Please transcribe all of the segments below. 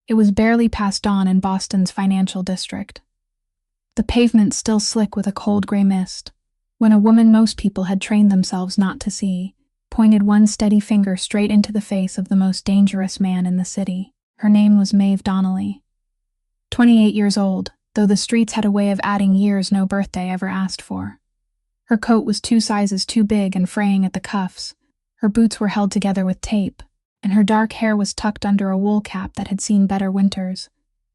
It was barely past dawn in Boston's financial district. The pavement still slick with a cold gray mist, when a woman most people had trained themselves not to see, pointed one steady finger straight into the face of the most dangerous man in the city. Her name was Maeve Donnelly. 28 years old, though the streets had a way of adding years no birthday ever asked for. Her coat was 2 sizes too big and fraying at the cuffs, her boots were held together with tape, and her dark hair was tucked under a wool cap that had seen better winters.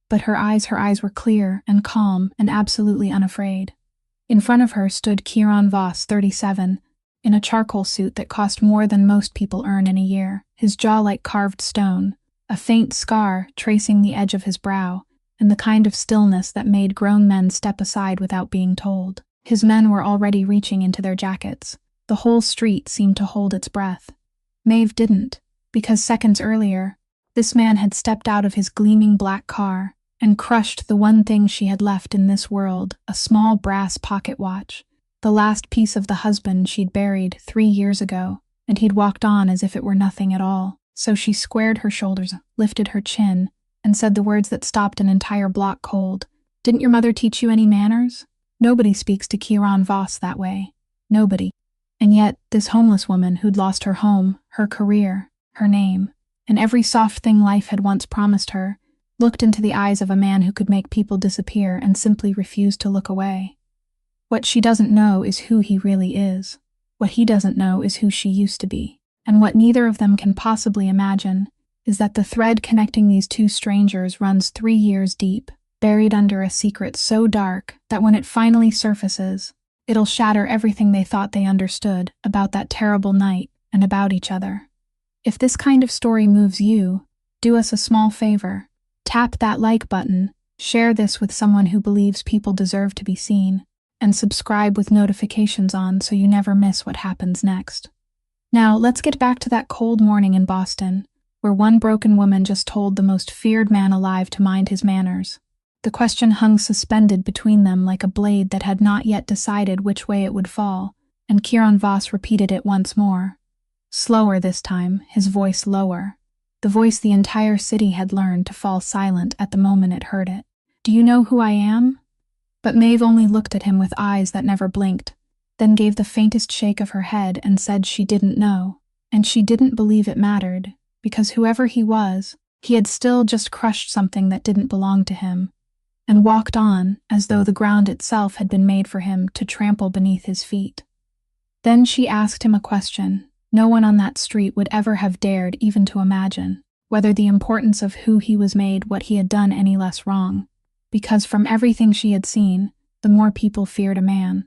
But her eyes were clear and calm and absolutely unafraid. In front of her stood Kieran Voss, 37, in a charcoal suit that cost more than most people earn in a year, his jaw like carved stone, a faint scar tracing the edge of his brow, and the kind of stillness that made grown men step aside without being told. His men were already reaching into their jackets. The whole street seemed to hold its breath. Maeve didn't, because seconds earlier, this man had stepped out of his gleaming black car and crushed the one thing she had left in this world, a small brass pocket watch, the last piece of the husband she'd buried 3 years ago, and he'd walked on as if it were nothing at all. So she squared her shoulders, lifted her chin, and said the words that stopped an entire block cold. "Didn't your mother teach you any manners?" Nobody speaks to Kieran Voss that way. Nobody. And yet, this homeless woman who'd lost her home, her career, her name, and every soft thing life had once promised her, looked into the eyes of a man who could make people disappear and simply refused to look away. What she doesn't know is who he really is. What he doesn't know is who she used to be. And what neither of them can possibly imagine is that the thread connecting these two strangers runs 3 years deep, buried under a secret so dark that when it finally surfaces, it'll shatter everything they thought they understood about that terrible night and about each other. If this kind of story moves you, do us a small favor. Tap that like button, share this with someone who believes people deserve to be seen, and subscribe with notifications on so you never miss what happens next. Now, let's get back to that cold morning in Boston, where one broken woman just told the most feared man alive to mind his manners. The question hung suspended between them like a blade that had not yet decided which way it would fall, and Kieran Voss repeated it once more. Slower this time, his voice lower. The voice the entire city had learned to fall silent at the moment it heard it. "Do you know who I am?" But Maeve only looked at him with eyes that never blinked, then gave the faintest shake of her head and said she didn't know, and she didn't believe it mattered, because whoever he was, he had still just crushed something that didn't belong to him, and walked on as though the ground itself had been made for him to trample beneath his feet. Then she asked him a question no one on that street would ever have dared even to imagine, whether the importance of who he was made what he had done any less wrong, because from everything she had seen, the more people feared a man,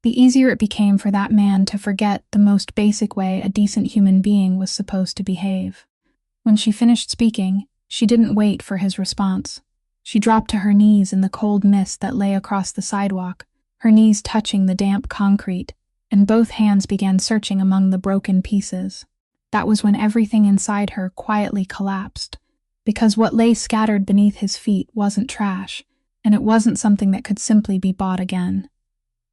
the easier it became for that man to forget the most basic way a decent human being was supposed to behave. When she finished speaking, she didn't wait for his response. She dropped to her knees in the cold mist that lay across the sidewalk, her knees touching the damp concrete, and both hands began searching among the broken pieces. That was when everything inside her quietly collapsed, because what lay scattered beneath his feet wasn't trash, and it wasn't something that could simply be bought again.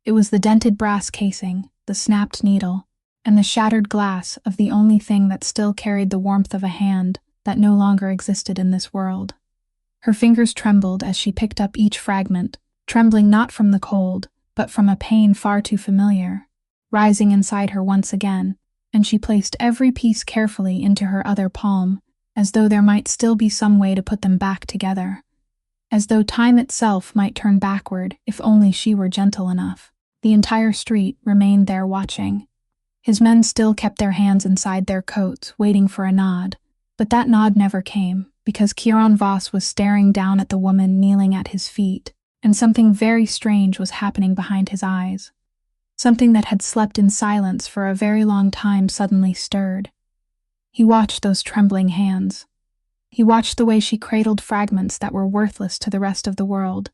It was the dented brass casing, the snapped needle, and the shattered glass of the only thing that still carried the warmth of a hand that no longer existed in this world. Her fingers trembled as she picked up each fragment, trembling not from the cold, but from a pain far too familiar, rising inside her once again, and she placed every piece carefully into her other palm, as though there might still be some way to put them back together, as though time itself might turn backward if only she were gentle enough. The entire street remained there watching. His men still kept their hands inside their coats, waiting for a nod, but that nod never came, because Kieran Voss was staring down at the woman kneeling at his feet, and something very strange was happening behind his eyes. Something that had slept in silence for a very long time suddenly stirred. He watched those trembling hands. He watched the way she cradled fragments that were worthless to the rest of the world,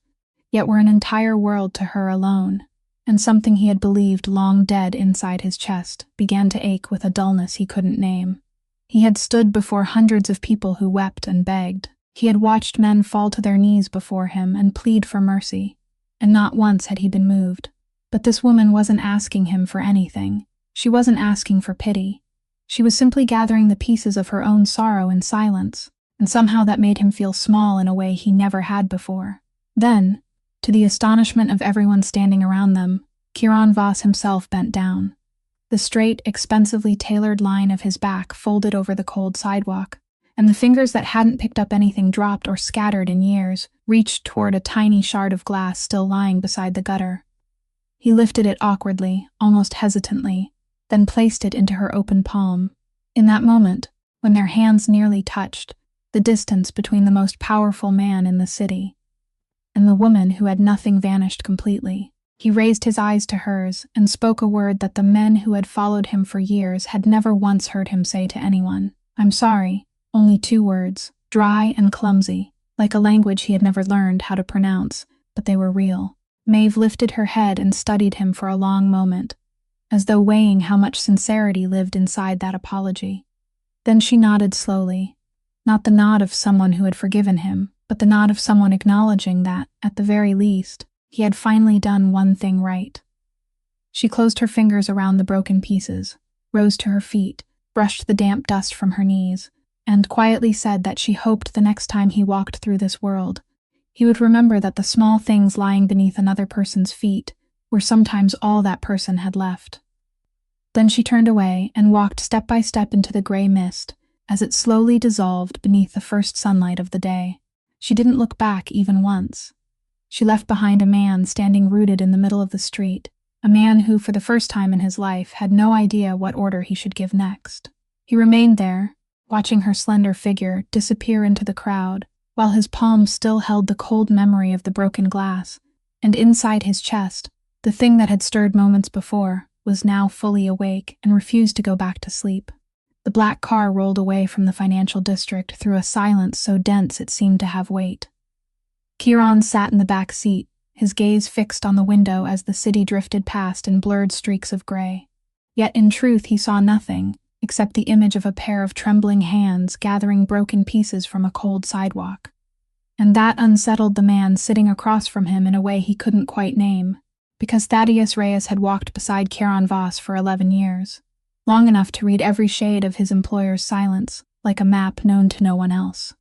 yet were an entire world to her alone, and something he had believed long dead inside his chest began to ache with a dullness he couldn't name. He had stood before hundreds of people who wept and begged. He had watched men fall to their knees before him and plead for mercy, and not once had he been moved. But this woman wasn't asking him for anything. She wasn't asking for pity. She was simply gathering the pieces of her own sorrow in silence, and somehow that made him feel small in a way he never had before. Then, to the astonishment of everyone standing around them, Kieran Voss himself bent down. The straight, expensively tailored line of his back folded over the cold sidewalk, and the fingers that hadn't picked up anything dropped or scattered in years reached toward a tiny shard of glass still lying beside the gutter. He lifted it awkwardly, almost hesitantly, then placed it into her open palm. In that moment, when their hands nearly touched, the distance between the most powerful man in the city and the woman who had nothing vanished completely. He raised his eyes to hers and spoke a word that the men who had followed him for years had never once heard him say to anyone. "I'm sorry." Only 2 words, dry and clumsy, like a language he had never learned how to pronounce, but they were real. Maeve lifted her head and studied him for a long moment, as though weighing how much sincerity lived inside that apology. Then she nodded slowly, not the nod of someone who had forgiven him, but the nod of someone acknowledging that, at the very least, he had finally done one thing right. She closed her fingers around the broken pieces, rose to her feet, brushed the damp dust from her knees, and quietly said that she hoped the next time he walked through this world, he would remember that the small things lying beneath another person's feet were sometimes all that person had left. Then she turned away and walked step by step into the gray mist as it slowly dissolved beneath the first sunlight of the day. She didn't look back even once. She left behind a man standing rooted in the middle of the street, a man who, for the first time in his life, had no idea what order he should give next. He remained there, watching her slender figure disappear into the crowd, while his palms still held the cold memory of the broken glass, and inside his chest, the thing that had stirred moments before was now fully awake and refused to go back to sleep. The black car rolled away from the financial district through a silence so dense it seemed to have weight. Kieran sat in the back seat, his gaze fixed on the window as the city drifted past in blurred streaks of gray. Yet in truth he saw nothing, except the image of a pair of trembling hands gathering broken pieces from a cold sidewalk. And that unsettled the man sitting across from him in a way he couldn't quite name, because Thaddeus Reyes had walked beside Kieran Voss for 11 years, long enough to read every shade of his employer's silence, like a map known to no one else.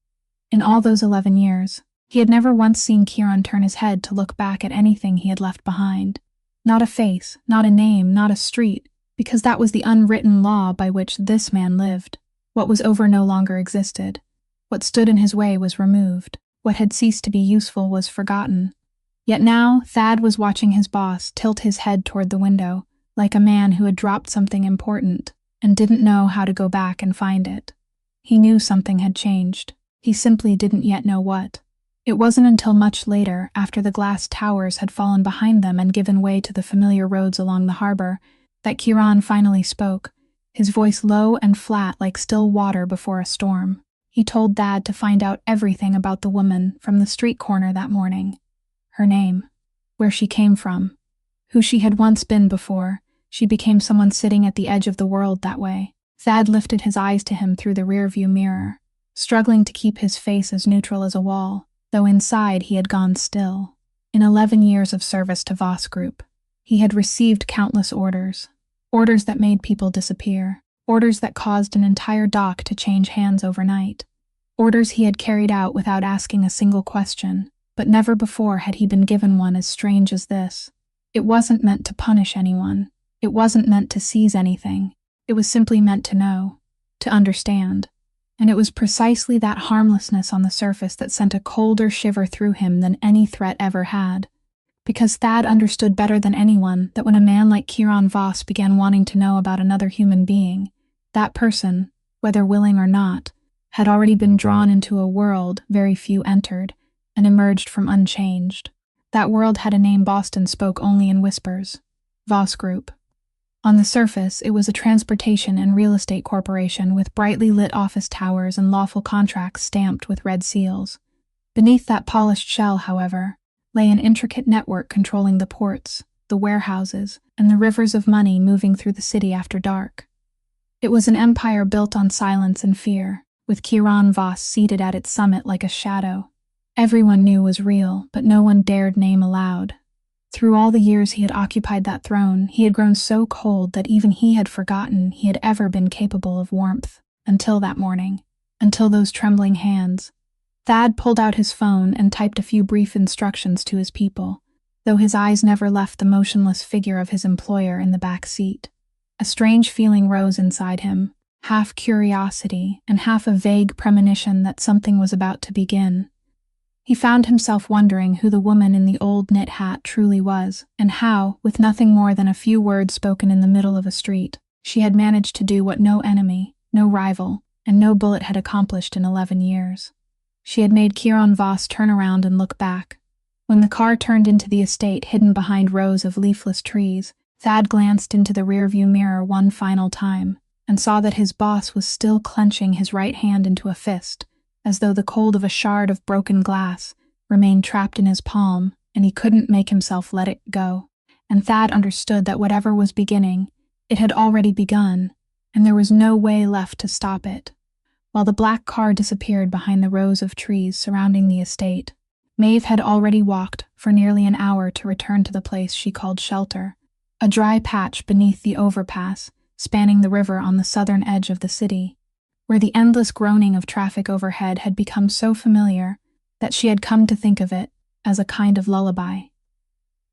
In all those 11 years, he had never once seen Kieran turn his head to look back at anything he had left behind. Not a face, not a name, not a street, because that was the unwritten law by which this man lived. What was over no longer existed. What stood in his way was removed. What had ceased to be useful was forgotten. Yet now, Thad was watching his boss tilt his head toward the window, like a man who had dropped something important and didn't know how to go back and find it. He knew something had changed. He simply didn't yet know what. It wasn't until much later, after the glass towers had fallen behind them and given way to the familiar roads along the harbor, that Kieran finally spoke, his voice low and flat like still water before a storm. He told Thad to find out everything about the woman from the street corner that morning. Her name, where she came from, who she had once been before she became someone sitting at the edge of the world that way. Thad lifted his eyes to him through the rearview mirror, struggling to keep his face as neutral as a wall, though inside he had gone still. In 11 years of service to Voss Group, he had received countless orders that made people disappear, orders that caused an entire dock to change hands overnight, orders he had carried out without asking a single question, but never before had he been given one as strange as this. It wasn't meant to punish anyone. It wasn't meant to seize anything. It was simply meant to know, to understand. And it was precisely that harmlessness on the surface that sent a colder shiver through him than any threat ever had. Because Thad understood better than anyone that when a man like Kieran Voss began wanting to know about another human being, that person, whether willing or not, had already been drawn into a world very few entered, and emerged from unchanged. That world had a name Boston spoke only in whispers: Voss Group. On the surface, it was a transportation and real estate corporation with brightly lit office towers and lawful contracts stamped with red seals. Beneath that polished shell, however, lay an intricate network controlling the ports, the warehouses, and the rivers of money moving through the city after dark. It was an empire built on silence and fear, with Kieran Voss seated at its summit like a shadow. Everyone knew was real, but no one dared name aloud. Through all the years he had occupied that throne, he had grown so cold that even he had forgotten he had ever been capable of warmth, until that morning. until those trembling hands. Thad pulled out his phone and typed a few brief instructions to his people, though his eyes never left the motionless figure of his employer in the back seat. A strange feeling rose inside him, half curiosity and half a vague premonition that something was about to begin. He found himself wondering who the woman in the old knit hat truly was, and how, with nothing more than a few words spoken in the middle of a street, she had managed to do what no enemy, no rival, and no bullet had accomplished in 11 years. She had made Kieran Voss turn around and look back. When the car turned into the estate hidden behind rows of leafless trees, Thad glanced into the rearview mirror one final time and saw that his boss was still clenching his right hand into a fist, as though the cold of a shard of broken glass remained trapped in his palm and he couldn't make himself let it go. And Thad understood that whatever was beginning, it had already begun, and there was no way left to stop it. While the black car disappeared behind the rows of trees surrounding the estate, Maeve had already walked for nearly an hour to return to the place she called shelter, a dry patch beneath the overpass spanning the river on the southern edge of the city, where the endless groaning of traffic overhead had become so familiar that she had come to think of it as a kind of lullaby.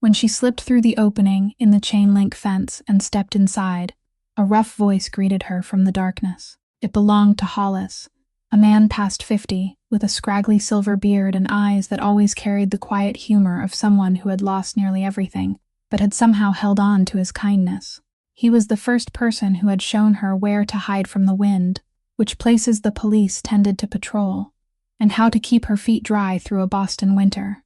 When she slipped through the opening in the chain-link fence and stepped inside, a rough voice greeted her from the darkness. It belonged to Hollis, a man past 50, with a scraggly silver beard and eyes that always carried the quiet humor of someone who had lost nearly everything, but had somehow held on to his kindness. He was the first person who had shown her where to hide from the wind, which places the police tended to patrol, and how to keep her feet dry through a Boston winter.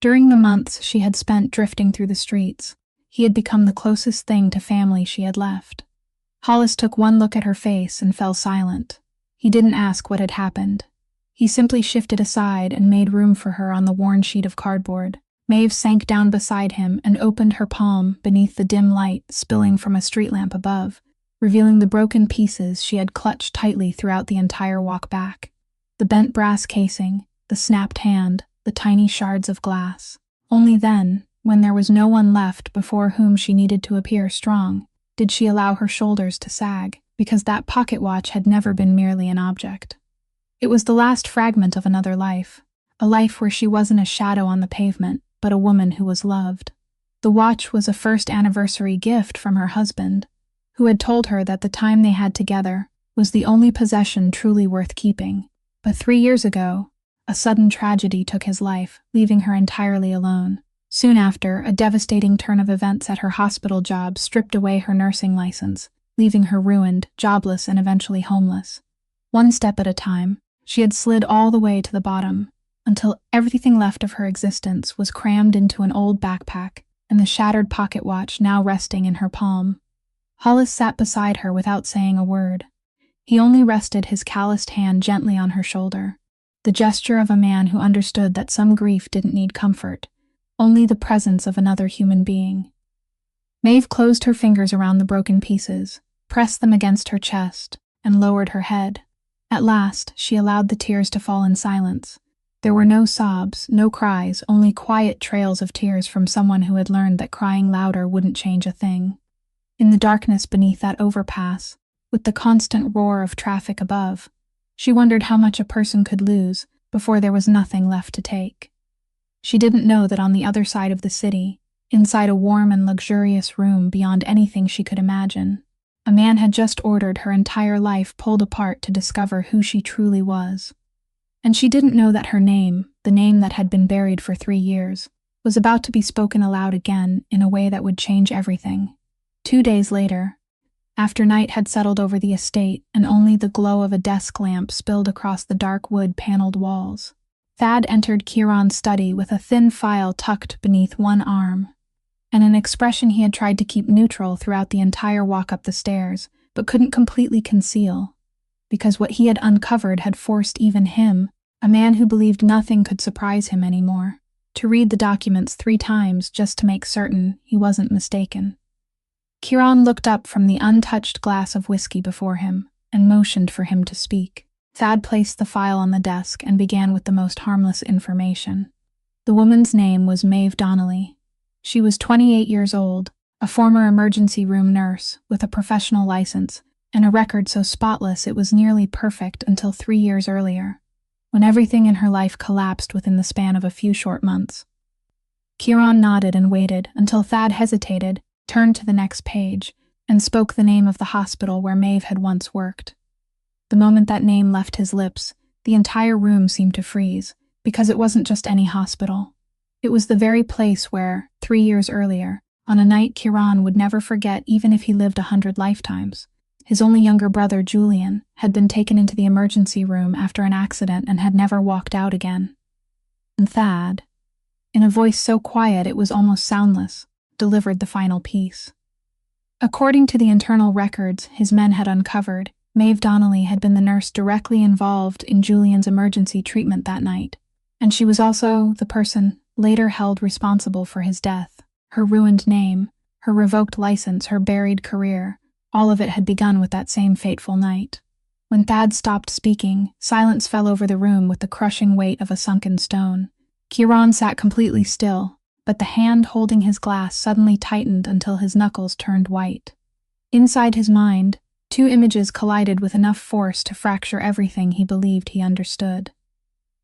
During the months she had spent drifting through the streets, he had become the closest thing to family she had left. Hollis took one look at her face and fell silent. He didn't ask what had happened. He simply shifted aside and made room for her on the worn sheet of cardboard. Maeve sank down beside him and opened her palm beneath the dim light spilling from a street lamp above, revealing the broken pieces she had clutched tightly throughout the entire walk back. The bent brass casing, the snapped hand, the tiny shards of glass. Only then, when there was no one left before whom she needed to appear strong, did she allow her shoulders to sag, because that pocket watch had never been merely an object. It was the last fragment of another life, a life where she wasn't a shadow on the pavement, but a woman who was loved. The watch was a first anniversary gift from her husband, who had told her that the time they had together was the only possession truly worth keeping. But 3 years ago, a sudden tragedy took his life, leaving her entirely alone. Soon after, a devastating turn of events at her hospital job stripped away her nursing license, leaving her ruined, jobless, and eventually homeless. One step at a time, she had slid all the way to the bottom, until everything left of her existence was crammed into an old backpack and the shattered pocket watch now resting in her palm. Hollis sat beside her without saying a word. He only rested his calloused hand gently on her shoulder, the gesture of a man who understood that some grief didn't need comfort, only the presence of another human being. Maeve closed her fingers around the broken pieces, pressed them against her chest, and lowered her head. At last, she allowed the tears to fall in silence. There were no sobs, no cries, only quiet trails of tears from someone who had learned that crying louder wouldn't change a thing. In the darkness beneath that overpass, with the constant roar of traffic above, she wondered how much a person could lose before there was nothing left to take. She didn't know that on the other side of the city, inside a warm and luxurious room beyond anything she could imagine, a man had just ordered her entire life pulled apart to discover who she truly was. And she didn't know that her name, the name that had been buried for 3 years, was about to be spoken aloud again in a way that would change everything. 2 days later, after night had settled over the estate and only the glow of a desk lamp spilled across the dark wood-paneled walls, Thad entered Kieran's study with a thin file tucked beneath one arm, and an expression he had tried to keep neutral throughout the entire walk up the stairs, but couldn't completely conceal, because what he had uncovered had forced even him, a man who believed nothing could surprise him anymore, to read the documents 3 times just to make certain he wasn't mistaken. Kieran looked up from the untouched glass of whiskey before him and motioned for him to speak. Thad placed the file on the desk and began with the most harmless information. The woman's name was Maeve Donnelly. She was 28 years old, a former emergency room nurse with a professional license, and a record so spotless it was nearly perfect until 3 years earlier, when everything in her life collapsed within the span of a few short months. Kieran nodded and waited until Thad hesitated, turned to the next page, and spoke the name of the hospital where Maeve had once worked. The moment that name left his lips, the entire room seemed to freeze, because it wasn't just any hospital. It was the very place where, 3 years earlier, on a night Kieran would never forget even if he lived 100 lifetimes, his only younger brother, Julian, had been taken into the emergency room after an accident and had never walked out again. And Thad, in a voice so quiet it was almost soundless, delivered the final piece. According to the internal records his men had uncovered, Maeve Donnelly had been the nurse directly involved in Julian's emergency treatment that night, and she was also the person later held responsible for his death. Her ruined name, her revoked license, her buried career, all of it had begun with that same fateful night. When Thad stopped speaking, silence fell over the room with the crushing weight of a sunken stone. Kieran sat completely still, but the hand holding his glass suddenly tightened until his knuckles turned white. Inside his mind, 2 images collided with enough force to fracture everything he believed he understood.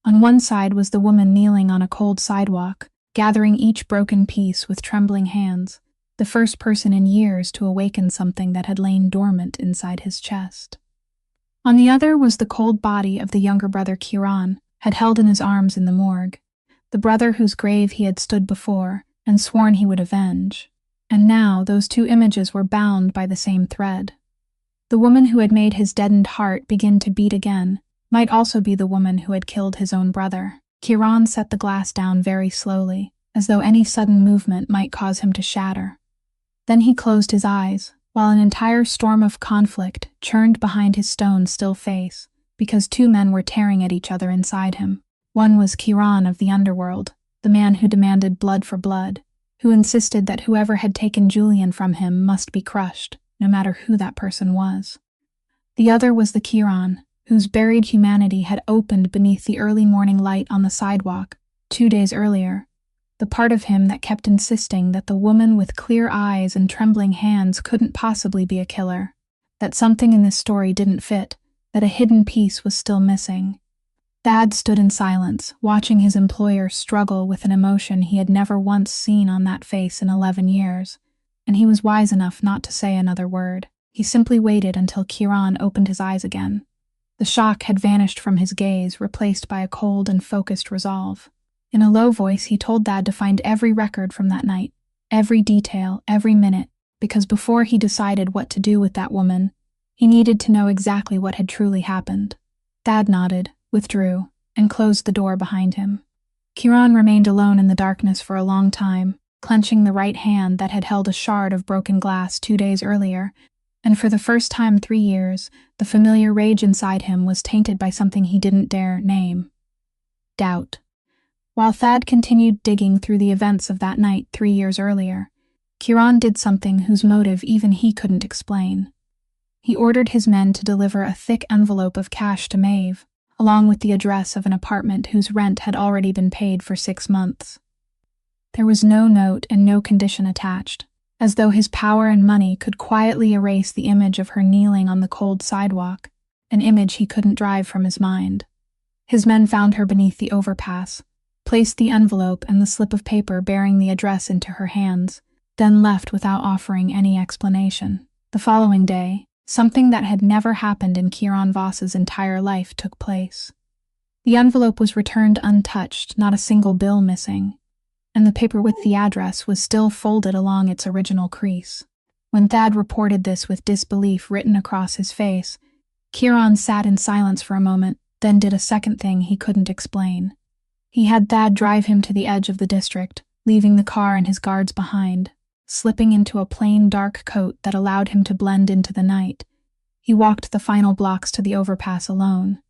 On one side was the woman kneeling on a cold sidewalk, gathering each broken piece with trembling hands, the first person in years to awaken something that had lain dormant inside his chest. On the other was the cold body of the younger brother Kieran had held in his arms in the morgue, the brother whose grave he had stood before and sworn he would avenge. And now those 2 images were bound by the same thread. The woman who had made his deadened heart begin to beat again might also be the woman who had killed his own brother. Kieran set the glass down very slowly, as though any sudden movement might cause him to shatter. Then he closed his eyes, while an entire storm of conflict churned behind his stone-still face, because 2 men were tearing at each other inside him. One was Kieran of the underworld, the man who demanded blood for blood, who insisted that whoever had taken Julian from him must be crushed, no matter who that person was. The other was the Kieran, whose buried humanity had opened beneath the early morning light on the sidewalk 2 days earlier, the part of him that kept insisting that the woman with clear eyes and trembling hands couldn't possibly be a killer, that something in this story didn't fit, that a hidden piece was still missing. Thad stood in silence, watching his employer struggle with an emotion he had never once seen on that face in 11 years, and he was wise enough not to say another word. He simply waited until Kieran opened his eyes again. The shock had vanished from his gaze, replaced by a cold and focused resolve. In a low voice, he told Thad to find every record from that night, every detail, every minute, because before he decided what to do with that woman, he needed to know exactly what had truly happened. Thad nodded, withdrew, and closed the door behind him. Kieran remained alone in the darkness for a long time, clenching the right hand that had held a shard of broken glass 2 days earlier, and for the first time in 3 years, the familiar rage inside him was tainted by something he didn't dare name: doubt. While Thad continued digging through the events of that night 3 years earlier, Kieran did something whose motive even he couldn't explain. He ordered his men to deliver a thick envelope of cash to Maeve, along with the address of an apartment whose rent had already been paid for 6 months. There was no note and no condition attached, as though his power and money could quietly erase the image of her kneeling on the cold sidewalk, an image he couldn't drive from his mind. His men found her beneath the overpass, placed the envelope and the slip of paper bearing the address into her hands, then left without offering any explanation. The following day, something that had never happened in Kieran Voss's entire life took place. The envelope was returned untouched, not a single bill missing, and the paper with the address was still folded along its original crease. When Thad reported this with disbelief written across his face, Kieran sat in silence for a moment, then did a second thing he couldn't explain. He had Thad drive him to the edge of the district, leaving the car and his guards behind. Slipping into a plain dark coat that allowed him to blend into the night, he walked the final blocks to the overpass alone.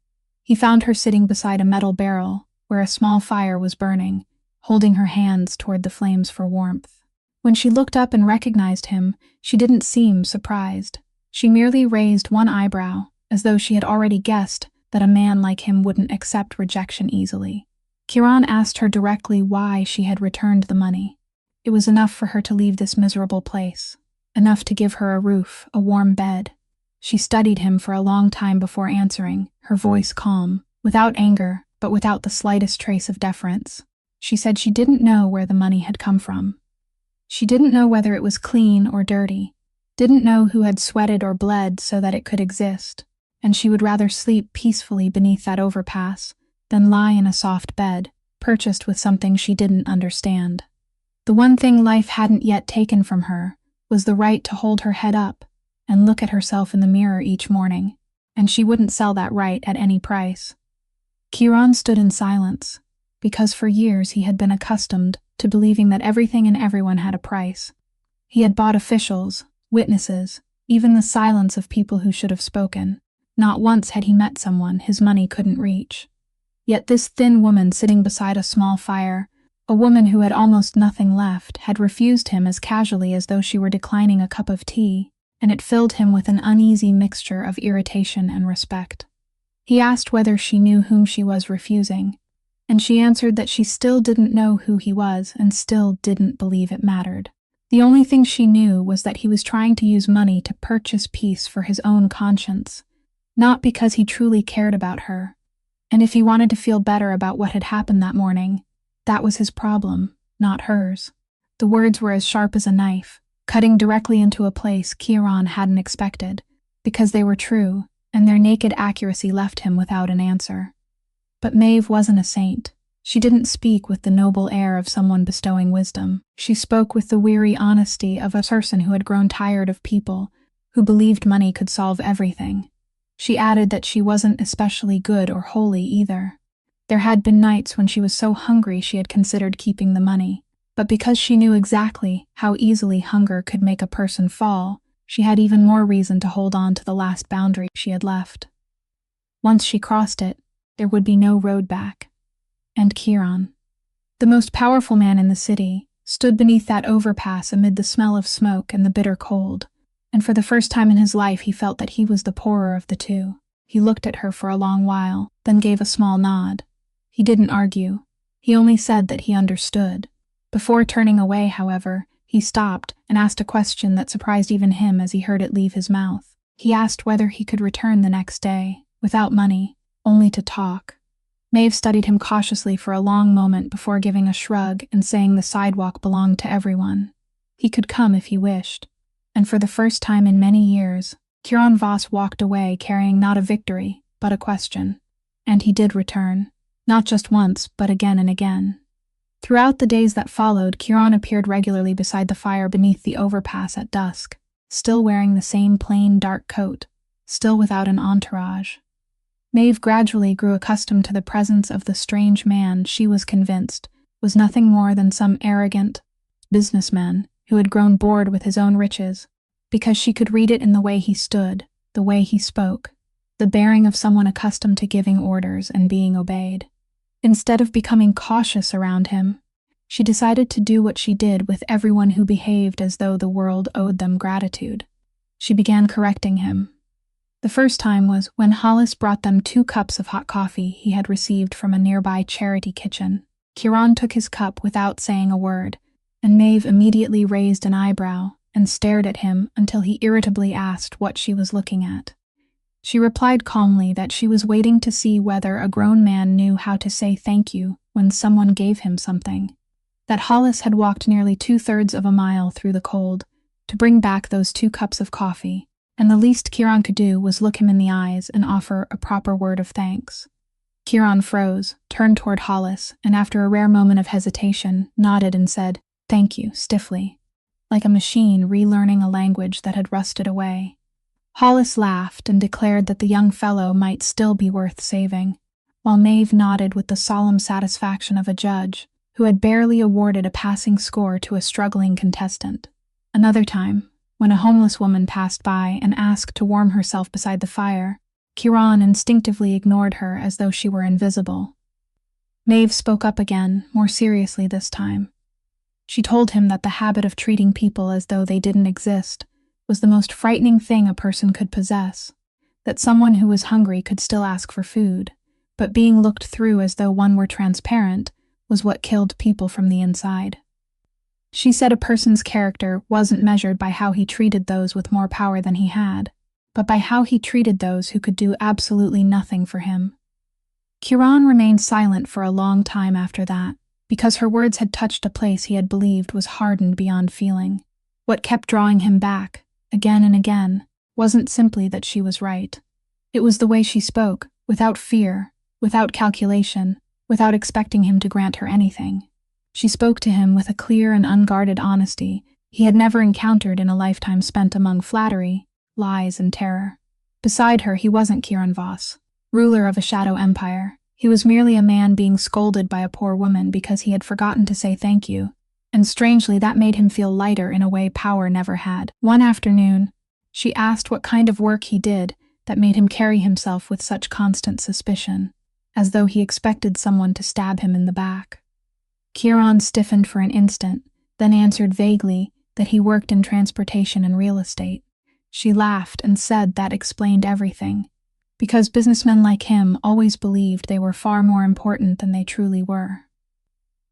He found her sitting beside a metal barrel, where a small fire was burning, holding her hands toward the flames for warmth. When she looked up and recognized him, she didn't seem surprised. She merely raised one eyebrow, as though she had already guessed that a man like him wouldn't accept rejection easily. Kieran asked her directly why she had returned the money. It was enough for her to leave this miserable place, enough to give her a roof, a warm bed. She studied him for a long time before answering, her voice calm, without anger, but without the slightest trace of deference. She said she didn't know where the money had come from. She didn't know whether it was clean or dirty, didn't know who had sweated or bled so that it could exist, and she would rather sleep peacefully beneath that overpass than lie in a soft bed, purchased with something she didn't understand. The one thing life hadn't yet taken from her was the right to hold her head up and look at herself in the mirror each morning, and she wouldn't sell that right at any price. Kieran stood in silence, because for years he had been accustomed to believing that everything and everyone had a price. He had bought officials, witnesses, even the silence of people who should have spoken. Not once had he met someone his money couldn't reach. Yet this thin woman sitting beside a small fire, a woman who had almost nothing left, had refused him as casually as though she were declining a cup of tea, and it filled him with an uneasy mixture of irritation and respect. He asked whether she knew whom she was refusing, and she answered that she still didn't know who he was and still didn't believe it mattered. The only thing she knew was that he was trying to use money to purchase peace for his own conscience, not because he truly cared about her. And if he wanted to feel better about what had happened that morning, that was his problem, not hers. The words were as sharp as a knife, cutting directly into a place Kieran hadn't expected, because they were true, and their naked accuracy left him without an answer. But Maeve wasn't a saint. She didn't speak with the noble air of someone bestowing wisdom. She spoke with the weary honesty of a person who had grown tired of people, who believed money could solve everything. She added that she wasn't especially good or holy either. There had been nights when she was so hungry she had considered keeping the money, but because she knew exactly how easily hunger could make a person fall, she had even more reason to hold on to the last boundary she had left. Once she crossed it, there would be no road back. And Kieran, the most powerful man in the city, stood beneath that overpass amid the smell of smoke and the bitter cold, and for the first time in his life he felt that he was the poorer of the two. He looked at her for a long while, then gave a small nod. He didn't argue. He only said that he understood. Before turning away, however, he stopped and asked a question that surprised even him as he heard it leave his mouth. He asked whether he could return the next day, without money, only to talk. Maeve studied him cautiously for a long moment before giving a shrug and saying the sidewalk belonged to everyone. He could come if he wished. And for the first time in many years, Kieran Voss walked away carrying not a victory, but a question. And he did return. Not just once, but again and again. Throughout the days that followed, Kieran appeared regularly beside the fire beneath the overpass at dusk, still wearing the same plain dark coat, still without an entourage. Maeve gradually grew accustomed to the presence of the strange man she was convinced was nothing more than some arrogant businessman who had grown bored with his own riches, because she could read it in the way he stood, the way he spoke, the bearing of someone accustomed to giving orders and being obeyed. Instead of becoming cautious around him, she decided to do what she did with everyone who behaved as though the world owed them gratitude. She began correcting him. The first time was when Hollis brought them 2 cups of hot coffee he had received from a nearby charity kitchen. Kieran took his cup without saying a word, and Maeve immediately raised an eyebrow and stared at him until he irritably asked what she was looking at. She replied calmly that she was waiting to see whether a grown man knew how to say thank you when someone gave him something. That Hollis had walked nearly 2/3 of a mile through the cold to bring back those 2 cups of coffee, and the least Kieran could do was look him in the eyes and offer a proper word of thanks. Kieran froze, turned toward Hollis, and after a rare moment of hesitation, nodded and said, "Thank you," stiffly, like a machine relearning a language that had rusted away. Hollis laughed and declared that the young fellow might still be worth saving, while Maeve nodded with the solemn satisfaction of a judge who had barely awarded a passing score to a struggling contestant. Another time, when a homeless woman passed by and asked to warm herself beside the fire, Kieran instinctively ignored her as though she were invisible. Maeve spoke up again, more seriously this time. She told him that the habit of treating people as though they didn't exist was the most frightening thing a person could possess, that someone who was hungry could still ask for food, but being looked through as though one were transparent was what killed people from the inside. She said a person's character wasn't measured by how he treated those with more power than he had, but by how he treated those who could do absolutely nothing for him. Kieran remained silent for a long time after that, because her words had touched a place he had believed was hardened beyond feeling. What kept drawing him back, again and again, wasn't simply that she was right. It was the way she spoke, without fear, without calculation, without expecting him to grant her anything. She spoke to him with a clear and unguarded honesty he had never encountered in a lifetime spent among flattery, lies, and terror. Beside her, he wasn't Kieran Voss, ruler of a shadow empire. He was merely a man being scolded by a poor woman because he had forgotten to say thank you, and strangely that made him feel lighter in a way power never had. One afternoon, she asked what kind of work he did that made him carry himself with such constant suspicion, as though he expected someone to stab him in the back. Kieran stiffened for an instant, then answered vaguely that he worked in transportation and real estate. She laughed and said that explained everything, because businessmen like him always believed they were far more important than they truly were.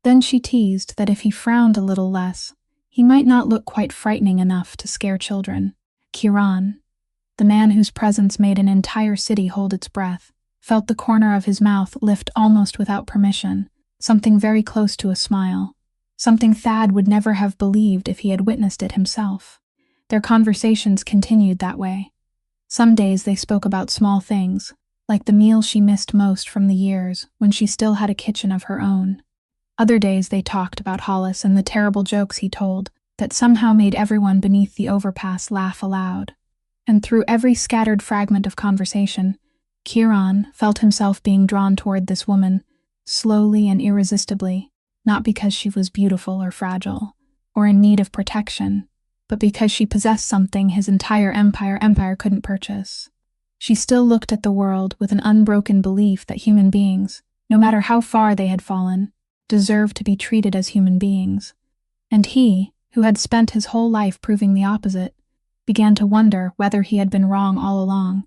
Then she teased that if he frowned a little less, he might not look quite frightening enough to scare children. Kieran, the man whose presence made an entire city hold its breath, felt the corner of his mouth lift almost without permission, something very close to a smile, something Thad would never have believed if he had witnessed it himself. Their conversations continued that way. Some days they spoke about small things, like the meal she missed most from the years when she still had a kitchen of her own. Other days they talked about Hollis and the terrible jokes he told that somehow made everyone beneath the overpass laugh aloud. And through every scattered fragment of conversation, Kieran felt himself being drawn toward this woman, slowly and irresistibly, not because she was beautiful or fragile, or in need of protection, but because she possessed something his entire empire couldn't purchase. She still looked at the world with an unbroken belief that human beings, no matter how far they had fallen, deserved to be treated as human beings. And he, who had spent his whole life proving the opposite, began to wonder whether he had been wrong all along.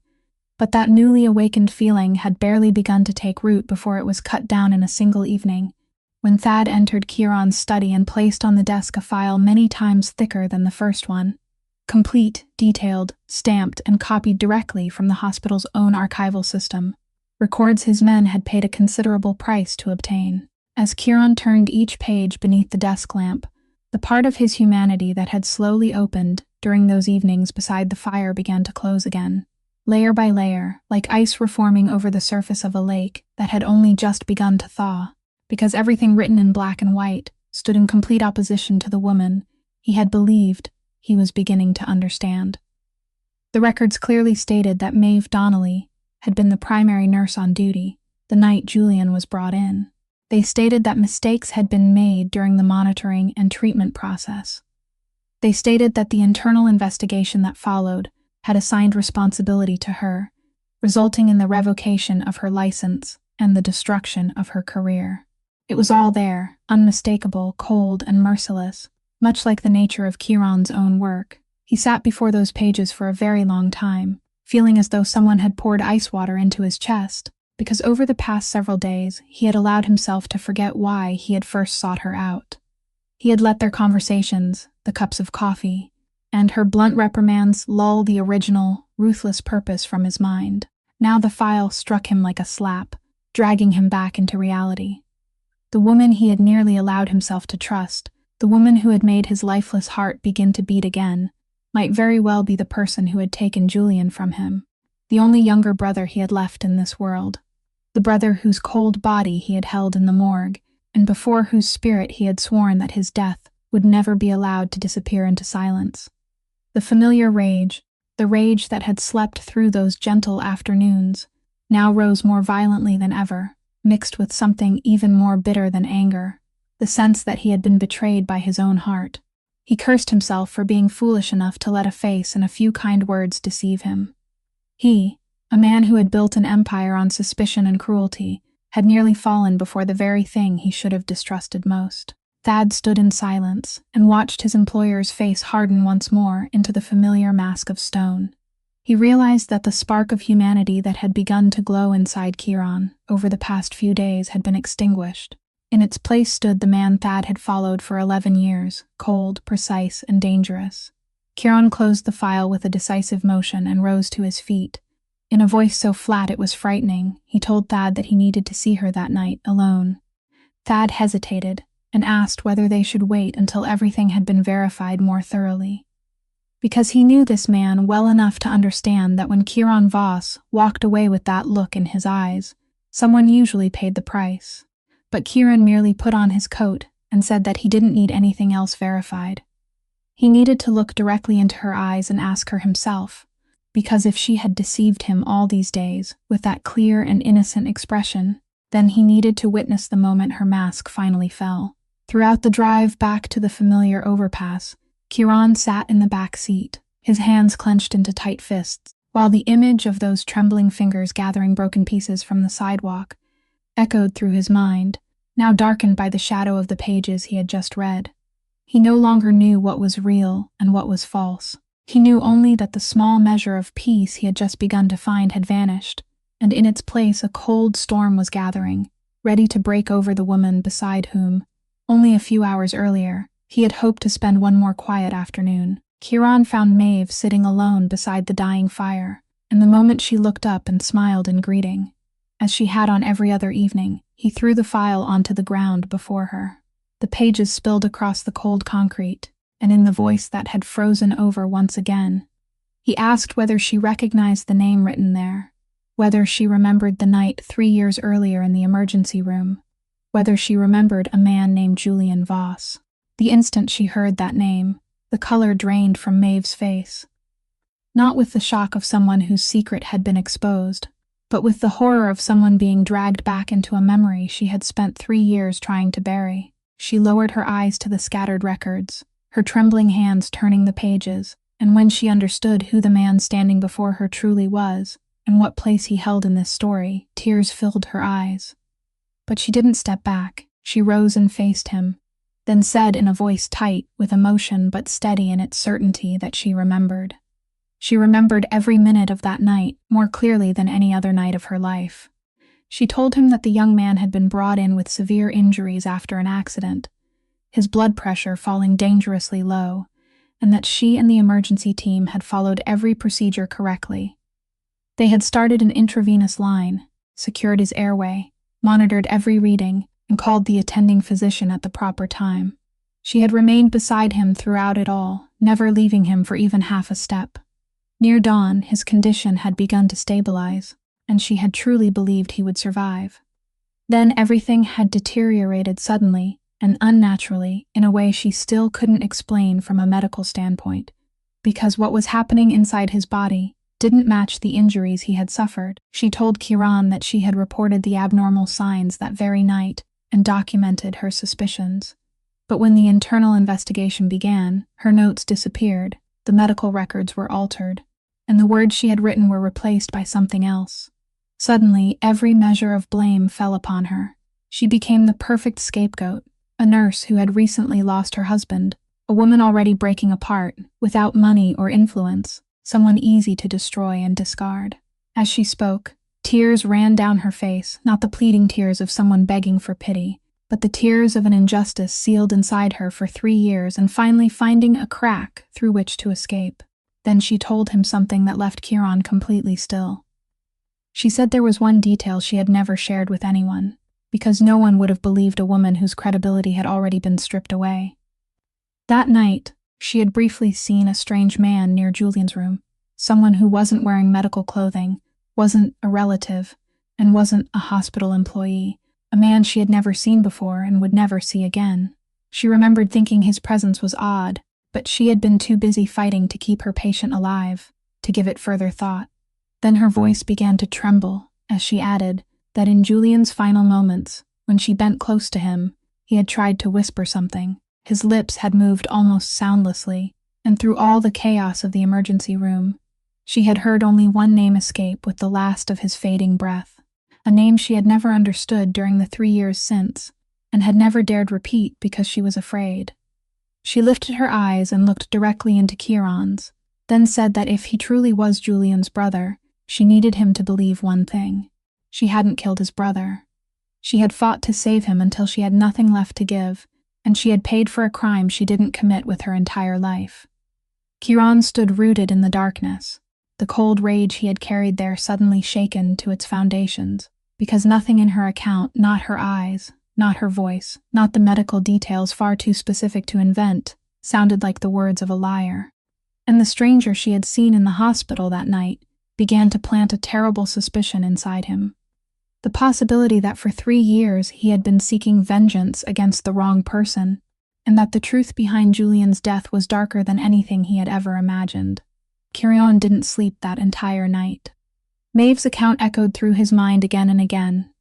But that newly awakened feeling had barely begun to take root before it was cut down in a single evening, when Thad entered Kieran's study and placed on the desk a file many times thicker than the first one, complete, detailed, stamped, and copied directly from the hospital's own archival system, records his men had paid a considerable price to obtain. As Kieran turned each page beneath the desk lamp, the part of his humanity that had slowly opened during those evenings beside the fire began to close again, layer by layer, like ice reforming over the surface of a lake that had only just begun to thaw, because everything written in black and white stood in complete opposition to the woman he had believed he was beginning to understand. The records clearly stated that Maeve Donnelly had been the primary nurse on duty the night Julian was brought in. They stated that mistakes had been made during the monitoring and treatment process. They stated that the internal investigation that followed had assigned responsibility to her, resulting in the revocation of her license and the destruction of her career. It was all there, unmistakable, cold, and merciless, much like the nature of Kieran's own work. He sat before those pages for a very long time, feeling as though someone had poured ice water into his chest, because over the past several days he had allowed himself to forget why he had first sought her out. He had let their conversations, the cups of coffee, and her blunt reprimands lull the original, ruthless purpose from his mind. Now the file struck him like a slap, dragging him back into reality. The woman he had nearly allowed himself to trust, the woman who had made his lifeless heart begin to beat again, might very well be the person who had taken Julian from him, the only younger brother he had left in this world, the brother whose cold body he had held in the morgue, and before whose spirit he had sworn that his death would never be allowed to disappear into silence. The familiar rage, the rage that had slept through those gentle afternoons, now rose more violently than ever, mixed with something even more bitter than anger, the sense that he had been betrayed by his own heart. He cursed himself for being foolish enough to let a face and a few kind words deceive him. He, a man who had built an empire on suspicion and cruelty, had nearly fallen before the very thing he should have distrusted most. Thad stood in silence and watched his employer's face harden once more into the familiar mask of stone. He realized that the spark of humanity that had begun to glow inside Kieran over the past few days had been extinguished. In its place stood the man Thad had followed for 11 years, cold, precise, and dangerous. Kieran closed the file with a decisive motion and rose to his feet. In a voice so flat it was frightening, he told Thad that he needed to see her that night, alone. Thad hesitated and asked whether they should wait until everything had been verified more thoroughly. Because he knew this man well enough to understand that when Kieran Voss walked away with that look in his eyes, someone usually paid the price. But Kieran merely put on his coat and said that he didn't need anything else verified. He needed to look directly into her eyes and ask her himself, because if she had deceived him all these days with that clear and innocent expression, then he needed to witness the moment her mask finally fell. Throughout the drive back to the familiar overpass, Kieran sat in the back seat, his hands clenched into tight fists, while the image of those trembling fingers gathering broken pieces from the sidewalk echoed through his mind, now darkened by the shadow of the pages he had just read. He no longer knew what was real and what was false. He knew only that the small measure of peace he had just begun to find had vanished, and in its place a cold storm was gathering, ready to break over the woman beside whom, only a few hours earlier, he had hoped to spend one more quiet afternoon. Kieran found Maeve sitting alone beside the dying fire, and the moment she looked up and smiled in greeting, as she had on every other evening, he threw the file onto the ground before her. The pages spilled across the cold concrete, and in the voice that had frozen over once again, he asked whether she recognized the name written there, whether she remembered the night 3 years earlier in the emergency room, whether she remembered a man named Julian Voss. The instant she heard that name, the color drained from Maeve's face. Not with the shock of someone whose secret had been exposed, but with the horror of someone being dragged back into a memory she had spent 3 years trying to bury. She lowered her eyes to the scattered records, her trembling hands turning the pages, and when she understood who the man standing before her truly was, and what place he held in this story, tears filled her eyes. But she didn't step back. She rose and faced him, then said in a voice tight with emotion but steady in its certainty that she remembered. She remembered every minute of that night more clearly than any other night of her life. She told him that the young man had been brought in with severe injuries after an accident, his blood pressure falling dangerously low, and that she and the emergency team had followed every procedure correctly. They had started an intravenous line, secured his airway, monitored every reading, and called the attending physician at the proper time. She had remained beside him throughout it all, never leaving him for even half a step. Near dawn, his condition had begun to stabilize, and she had truly believed he would survive. Then everything had deteriorated suddenly and unnaturally in a way she still couldn't explain from a medical standpoint, because what was happening inside his body didn't match the injuries he had suffered. She told Kieran that she had reported the abnormal signs that very night and documented her suspicions. But when the internal investigation began, her notes disappeared, the medical records were altered, and the words she had written were replaced by something else. Suddenly, every measure of blame fell upon her. She became the perfect scapegoat, a nurse who had recently lost her husband, a woman already breaking apart, without money or influence, someone easy to destroy and discard. As she spoke, tears ran down her face, not the pleading tears of someone begging for pity, but the tears of an injustice sealed inside her for 3 years and finally finding a crack through which to escape. Then she told him something that left Kieran completely still. She said there was one detail she had never shared with anyone, because no one would have believed a woman whose credibility had already been stripped away. That night, she had briefly seen a strange man near Julian's room, someone who wasn't wearing medical clothing, wasn't a relative, and wasn't a hospital employee, a man she had never seen before and would never see again. She remembered thinking his presence was odd, but she had been too busy fighting to keep her patient alive, to give it further thought. Then her voice began to tremble as she added that in Julian's final moments, when she bent close to him, he had tried to whisper something. His lips had moved almost soundlessly, and through all the chaos of the emergency room, she had heard only one name escape with the last of his fading breath, a name she had never understood during the 3 years since, and had never dared repeat because she was afraid. She lifted her eyes and looked directly into Kieran's, then said that if he truly was Julian's brother, she needed him to believe one thing. She hadn't killed his brother. She had fought to save him until she had nothing left to give, and she had paid for a crime she didn't commit with her entire life. Kieran stood rooted in the darkness, the cold rage he had carried there suddenly shaken to its foundations, because nothing in her account, not her eyes, not her voice, not the medical details far too specific to invent, sounded like the words of a liar. And the stranger she had seen in the hospital that night began to plant a terrible suspicion inside him. The possibility that for 3 years he had been seeking vengeance against the wrong person, and that the truth behind Julian's death was darker than anything he had ever imagined. Kieran didn't sleep that entire night. Maeve's account echoed through his mind again and again.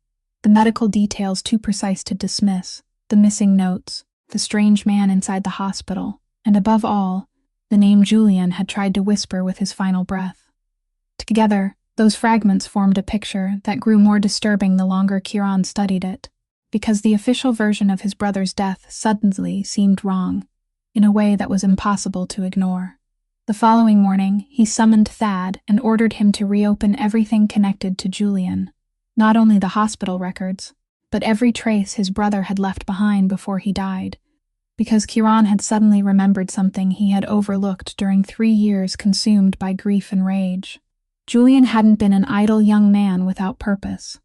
The medical details too precise to dismiss, the missing notes, the strange man inside the hospital, and above all, the name Julian had tried to whisper with his final breath. Together, those fragments formed a picture that grew more disturbing the longer Kieran studied it, because the official version of his brother's death suddenly seemed wrong, in a way that was impossible to ignore. The following morning, he summoned Thad and ordered him to reopen everything connected to Julian, not only the hospital records, but every trace his brother had left behind before he died, because Kieran had suddenly remembered something he had overlooked during 3 years consumed by grief and rage. Julian hadn't been an idle young man without purpose.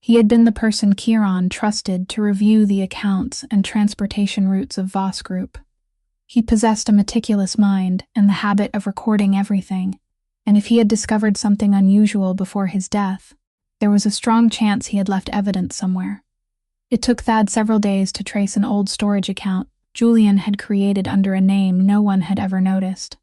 He had been the person Kieran trusted to review the accounts and transportation routes of Voss Group. He possessed a meticulous mind and the habit of recording everything, and if he had discovered something unusual before his death, there was a strong chance he had left evidence somewhere. It took Thad several days to trace an old storage account Julian had created under a name no one had ever noticed,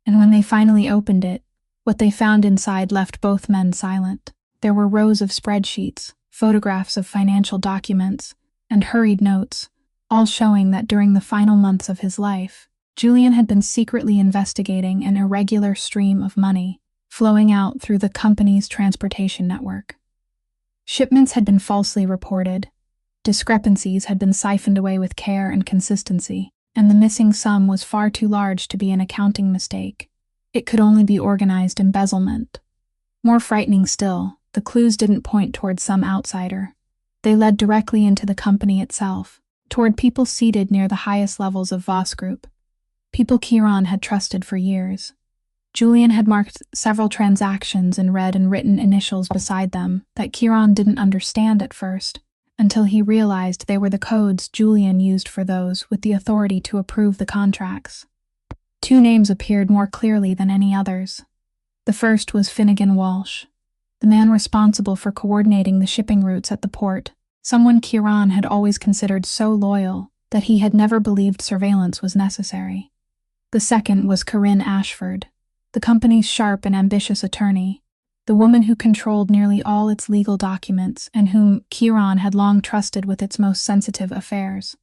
and when they finally opened it, what they found inside left both men silent. There were rows of spreadsheets, photographs of financial documents, and hurried notes, all showing that during the final months of his life, Julian had been secretly investigating an irregular stream of money flowing out through the company's transportation network. Shipments had been falsely reported, discrepancies had been siphoned away with care and consistency, and the missing sum was far too large to be an accounting mistake. It could only be organized embezzlement. More frightening still, the clues didn't point toward some outsider. They led directly into the company itself, toward people seated near the highest levels of Voss Group, people Kieran had trusted for years. Julian had marked several transactions in red and written initials beside them that Kieran didn't understand at first, until he realized they were the codes Julian used for those with the authority to approve the contracts. 2 names appeared more clearly than any others. The first was Finnegan Walsh, the man responsible for coordinating the shipping routes at the port, someone Kieran had always considered so loyal that he had never believed surveillance was necessary. The second was Corinne Ashford, the company's sharp and ambitious attorney, the woman who controlled nearly all its legal documents and whom Kieran had long trusted with its most sensitive affairs.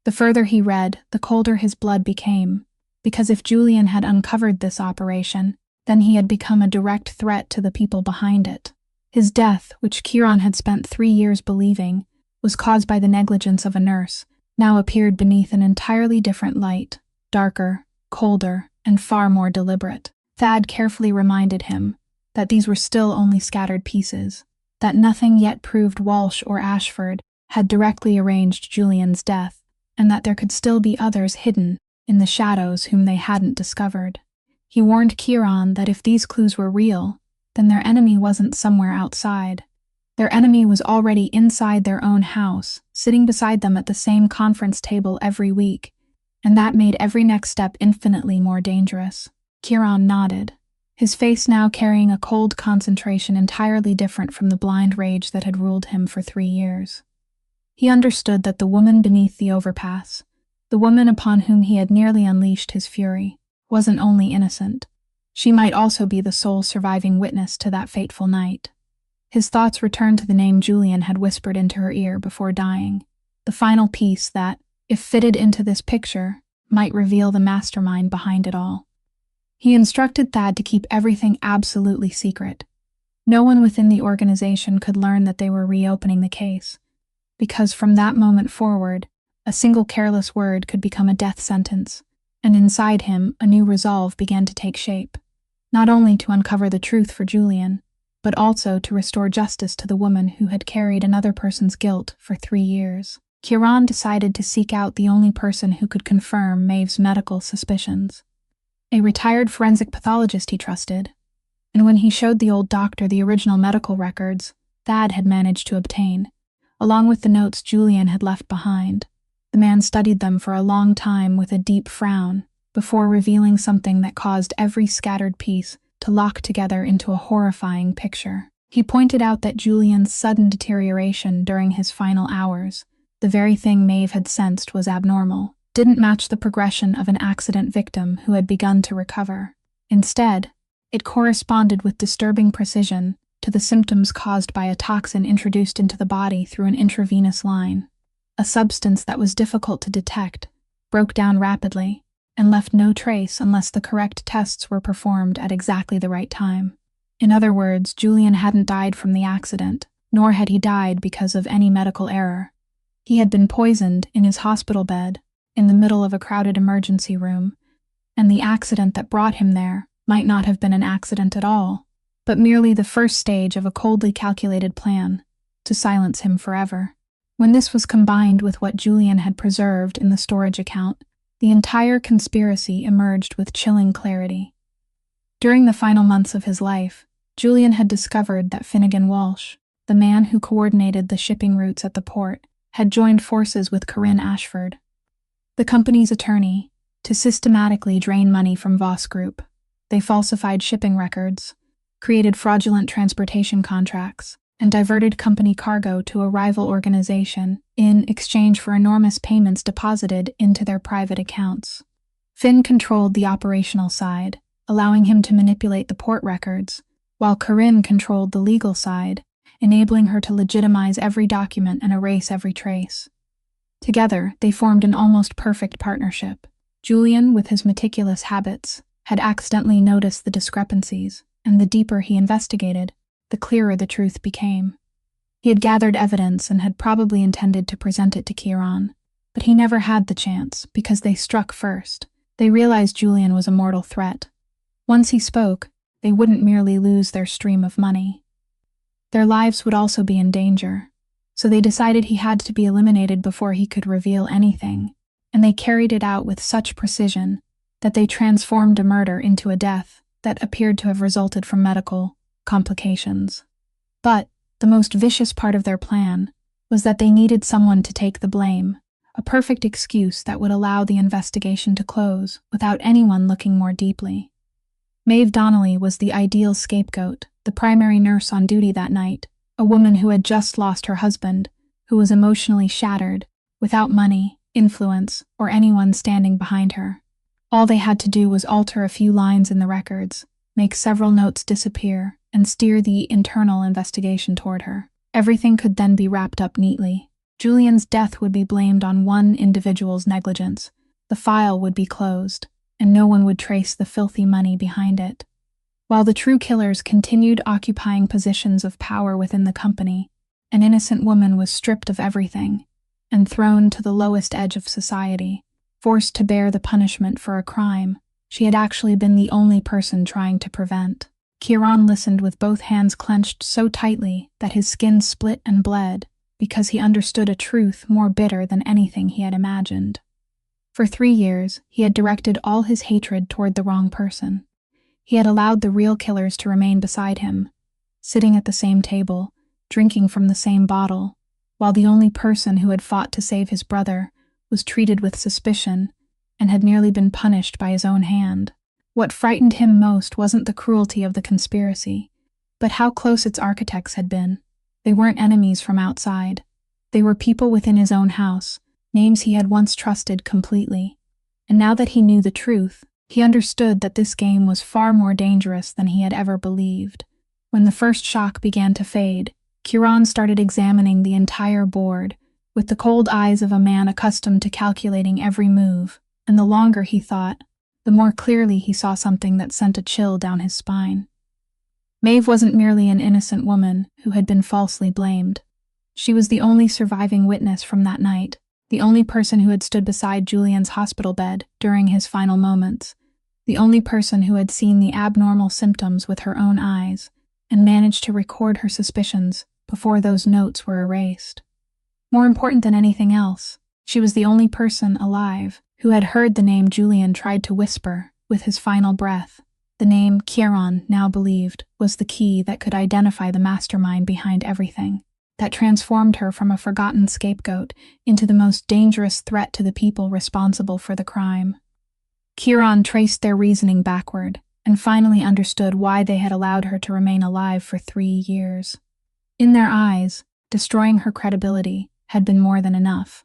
The further he read, the colder his blood became, because if Julian had uncovered this operation, then he had become a direct threat to the people behind it. His death, which Kieran had spent 3 years believing, was caused by the negligence of a nurse, now appeared beneath an entirely different light, darker, colder, and far more deliberate. Thad carefully reminded him that these were still only scattered pieces, that nothing yet proved Walsh or Ashford had directly arranged Julian's death, and that there could still be others hidden in the shadows whom they hadn't discovered. He warned Kieran that if these clues were real, then their enemy wasn't somewhere outside. Their enemy was already inside their own house, sitting beside them at the same conference table every week, and that made every next step infinitely more dangerous. Kieran nodded, his face now carrying a cold concentration entirely different from the blind rage that had ruled him for 3 years. He understood that the woman beneath the overpass, the woman upon whom he had nearly unleashed his fury, wasn't only innocent. She might also be the sole surviving witness to that fateful night. His thoughts returned to the name Julian had whispered into her ear before dying, the final piece that, if fitted into this picture, might reveal the mastermind behind it all. He instructed Thad to keep everything absolutely secret. No one within the organization could learn that they were reopening the case, because from that moment forward, a single careless word could become a death sentence, and inside him a new resolve began to take shape, not only to uncover the truth for Julian, but also to restore justice to the woman who had carried another person's guilt for 3 years. Kieran decided to seek out the only person who could confirm Maeve's medical suspicions. a retired forensic pathologist he trusted, and when he showed the old doctor the original medical records Thad had managed to obtain, along with the notes Julian had left behind, the man studied them for a long time with a deep frown before revealing something that caused every scattered piece to lock together into a horrifying picture. He pointed out that Julian's sudden deterioration during his final hours, the very thing Maeve had sensed was abnormal, didn't match the progression of an accident victim who had begun to recover. Instead, it corresponded with disturbing precision to the symptoms caused by a toxin introduced into the body through an intravenous line. A substance that was difficult to detect, broke down rapidly, and left no trace unless the correct tests were performed at exactly the right time. In other words, Julian hadn't died from the accident, nor had he died because of any medical error. He had been poisoned in his hospital bed, in the middle of a crowded emergency room, and the accident that brought him there might not have been an accident at all, but merely the first stage of a coldly calculated plan to silence him forever. When this was combined with what Julian had preserved in the storage account, the entire conspiracy emerged with chilling clarity. During the final months of his life, Julian had discovered that Finnegan Walsh, the man who coordinated the shipping routes at the port, had joined forces with Corinne Ashford, the company's attorney, to systematically drain money from Voss Group. They falsified shipping records, created fraudulent transportation contracts, and diverted company cargo to a rival organization in exchange for enormous payments deposited into their private accounts. Finn controlled the operational side, allowing him to manipulate the port records, while Corinne controlled the legal side, enabling her to legitimize every document and erase every trace. Together, they formed an almost perfect partnership. Julian, with his meticulous habits, had accidentally noticed the discrepancies, and the deeper he investigated, the clearer the truth became. He had gathered evidence and had probably intended to present it to Kieran, but he never had the chance because they struck first. They realized Julian was a mortal threat. Once he spoke, they wouldn't merely lose their stream of money. Their lives would also be in danger, so they decided he had to be eliminated before he could reveal anything, and they carried it out with such precision that they transformed a murder into a death that appeared to have resulted from medical complications. But the most vicious part of their plan was that they needed someone to take the blame, a perfect excuse that would allow the investigation to close without anyone looking more deeply. Maeve Donnelly was the ideal scapegoat, the primary nurse on duty that night, a woman who had just lost her husband, who was emotionally shattered, without money, influence, or anyone standing behind her. All they had to do was alter a few lines in the records, make several notes disappear, and steer the internal investigation toward her. Everything could then be wrapped up neatly. Julian's death would be blamed on one individual's negligence, the file would be closed, and no one would trace the filthy money behind it. While the true killers continued occupying positions of power within the company, an innocent woman was stripped of everything and thrown to the lowest edge of society, forced to bear the punishment for a crime she had actually been the only person trying to prevent. Kieran listened with both hands clenched so tightly that his skin split and bled because he understood a truth more bitter than anything he had imagined. For 3 years, he had directed all his hatred toward the wrong person. He had allowed the real killers to remain beside him, sitting at the same table, drinking from the same bottle, while the only person who had fought to save his brother was treated with suspicion and had nearly been punished by his own hand. What frightened him most wasn't the cruelty of the conspiracy, but how close its architects had been. They weren't enemies from outside. They were people within his own house, names he had once trusted completely. And now that he knew the truth, he understood that this game was far more dangerous than he had ever believed. When the first shock began to fade, Kieran started examining the entire board with the cold eyes of a man accustomed to calculating every move, and the longer he thought, the more clearly he saw something that sent a chill down his spine. Maeve wasn't merely an innocent woman who had been falsely blamed. She was the only surviving witness from that night, the only person who had stood beside Julian's hospital bed during his final moments, the only person who had seen the abnormal symptoms with her own eyes and managed to record her suspicions before those notes were erased. More important than anything else, she was the only person alive who had heard the name Julian tried to whisper with his final breath. The name Kieran now believed was the key that could identify the mastermind behind everything, that transformed her from a forgotten scapegoat into the most dangerous threat to the people responsible for the crime. Kieran traced their reasoning backward and finally understood why they had allowed her to remain alive for 3 years. In their eyes, destroying her credibility had been more than enough.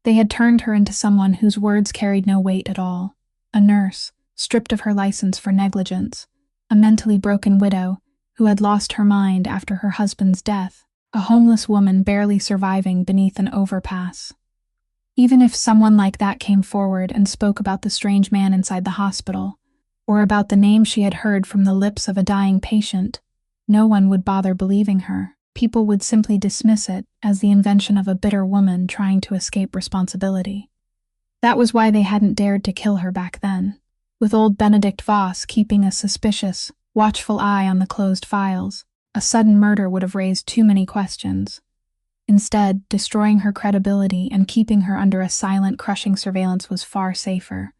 They had turned her into someone whose words carried no weight at all, a nurse, stripped of her license for negligence, a mentally broken widow who had lost her mind after her husband's death, a homeless woman barely surviving beneath an overpass. Even if someone like that came forward and spoke about the strange man inside the hospital, or about the name she had heard from the lips of a dying patient, no one would bother believing her. People would simply dismiss it as the invention of a bitter woman trying to escape responsibility. That was why they hadn't dared to kill her back then, with old Benedict Voss keeping a suspicious, watchful eye on the closed files. A sudden murder would have raised too many questions. Instead, destroying her credibility and keeping her under a silent, crushing surveillance was far safer.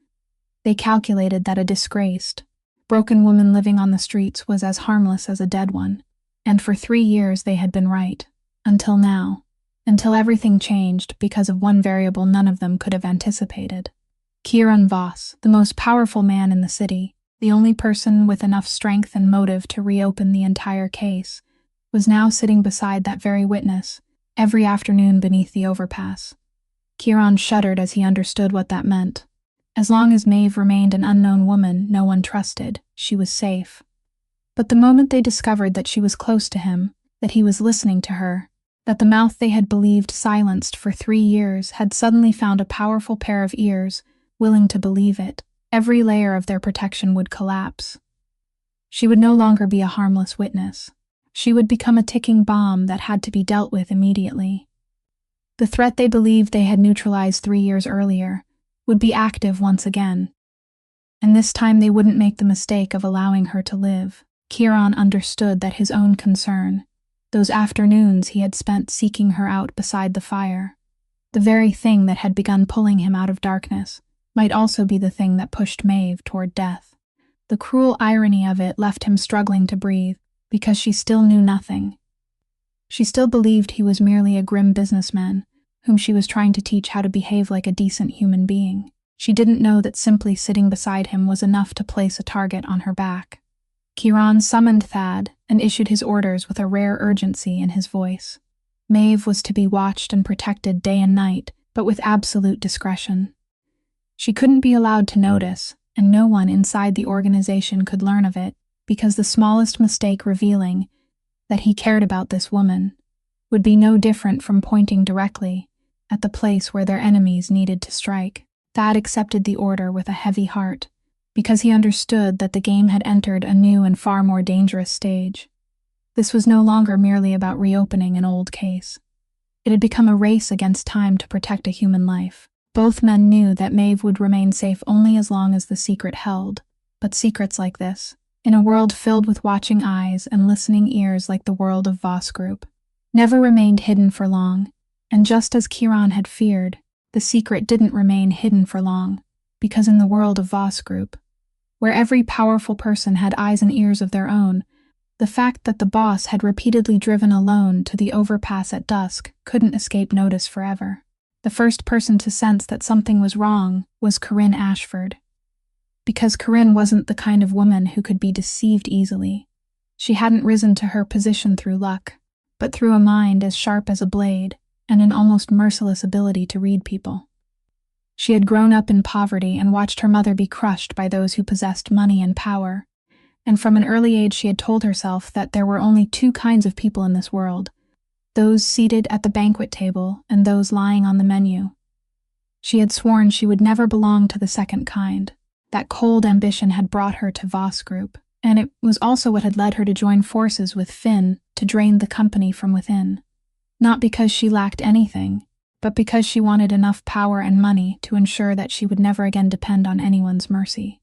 They calculated that a disgraced, broken woman living on the streets was as harmless as a dead one. And for 3 years they had been right. Until now. Until everything changed because of one variable none of them could have anticipated. Kieran Voss, the most powerful man in the city, the only person with enough strength and motive to reopen the entire case, was now sitting beside that very witness, every afternoon beneath the overpass. Kieran shuddered as he understood what that meant. As long as Maeve remained an unknown woman no one trusted, she was safe. But the moment they discovered that she was close to him, that he was listening to her, that the mouth they had believed silenced for 3 years had suddenly found a powerful pair of ears, willing to believe it, every layer of their protection would collapse. She would no longer be a harmless witness. She would become a ticking bomb that had to be dealt with immediately. The threat they believed they had neutralized 3 years earlier would be active once again. And this time they wouldn't make the mistake of allowing her to live. Kieran understood that his own concern, those afternoons he had spent seeking her out beside the fire, the very thing that had begun pulling him out of darkness, might also be the thing that pushed Maeve toward death. The cruel irony of it left him struggling to breathe, because she still knew nothing. She still believed he was merely a grim businessman, whom she was trying to teach how to behave like a decent human being. She didn't know that simply sitting beside him was enough to place a target on her back. Kieran summoned Thad and issued his orders with a rare urgency in his voice. Maeve was to be watched and protected day and night, but with absolute discretion. She couldn't be allowed to notice, and no one inside the organization could learn of it, because the smallest mistake revealing that he cared about this woman would be no different from pointing directly at the place where their enemies needed to strike. Thad accepted the order with a heavy heart, because he understood that the game had entered a new and far more dangerous stage. This was no longer merely about reopening an old case. It had become a race against time to protect a human life. Both men knew that Maeve would remain safe only as long as the secret held, but secrets like this, in a world filled with watching eyes and listening ears like the world of Voss Group, never remained hidden for long, and just as Kieran had feared, the secret didn't remain hidden for long, because in the world of Voss Group, where every powerful person had eyes and ears of their own, the fact that the boss had repeatedly driven alone to the overpass at dusk couldn't escape notice forever. The first person to sense that something was wrong was Corinne Ashford. Because Corinne wasn't the kind of woman who could be deceived easily. She hadn't risen to her position through luck, but through a mind as sharp as a blade and an almost merciless ability to read people. She had grown up in poverty and watched her mother be crushed by those who possessed money and power, and from an early age she had told herself that there were only 2 kinds of people in this world, those seated at the banquet table and those lying on the menu. She had sworn she would never belong to the second kind. That cold ambition had brought her to Voss Group, and it was also what had led her to join forces with Finn to drain the company from within. Not because she lacked anything, but because she wanted enough power and money to ensure that she would never again depend on anyone's mercy.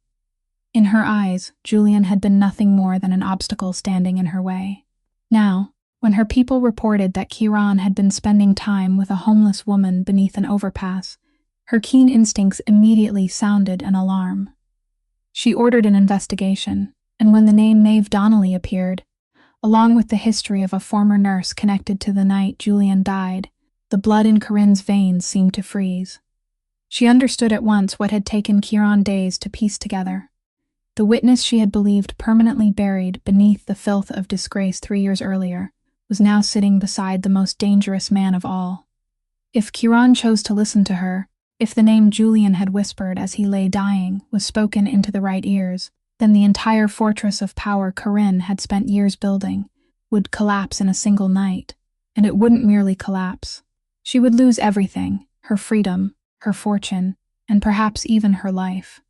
In her eyes, Julian had been nothing more than an obstacle standing in her way. Now, when her people reported that Kieran had been spending time with a homeless woman beneath an overpass, her keen instincts immediately sounded an alarm. She ordered an investigation, and when the name Maeve Donnelly appeared, along with the history of a former nurse connected to the night Julian died, the blood in Corinne's veins seemed to freeze. She understood at once what had taken Kieran days to piece together. The witness she had believed permanently buried beneath the filth of disgrace 3 years earlier was now sitting beside the most dangerous man of all. If Kieran chose to listen to her, if the name Julian had whispered as he lay dying was spoken into the right ears, then the entire fortress of power Corinne had spent years building would collapse in a single night. And it wouldn't merely collapse. She would lose everything, her freedom, her fortune, and perhaps even her life.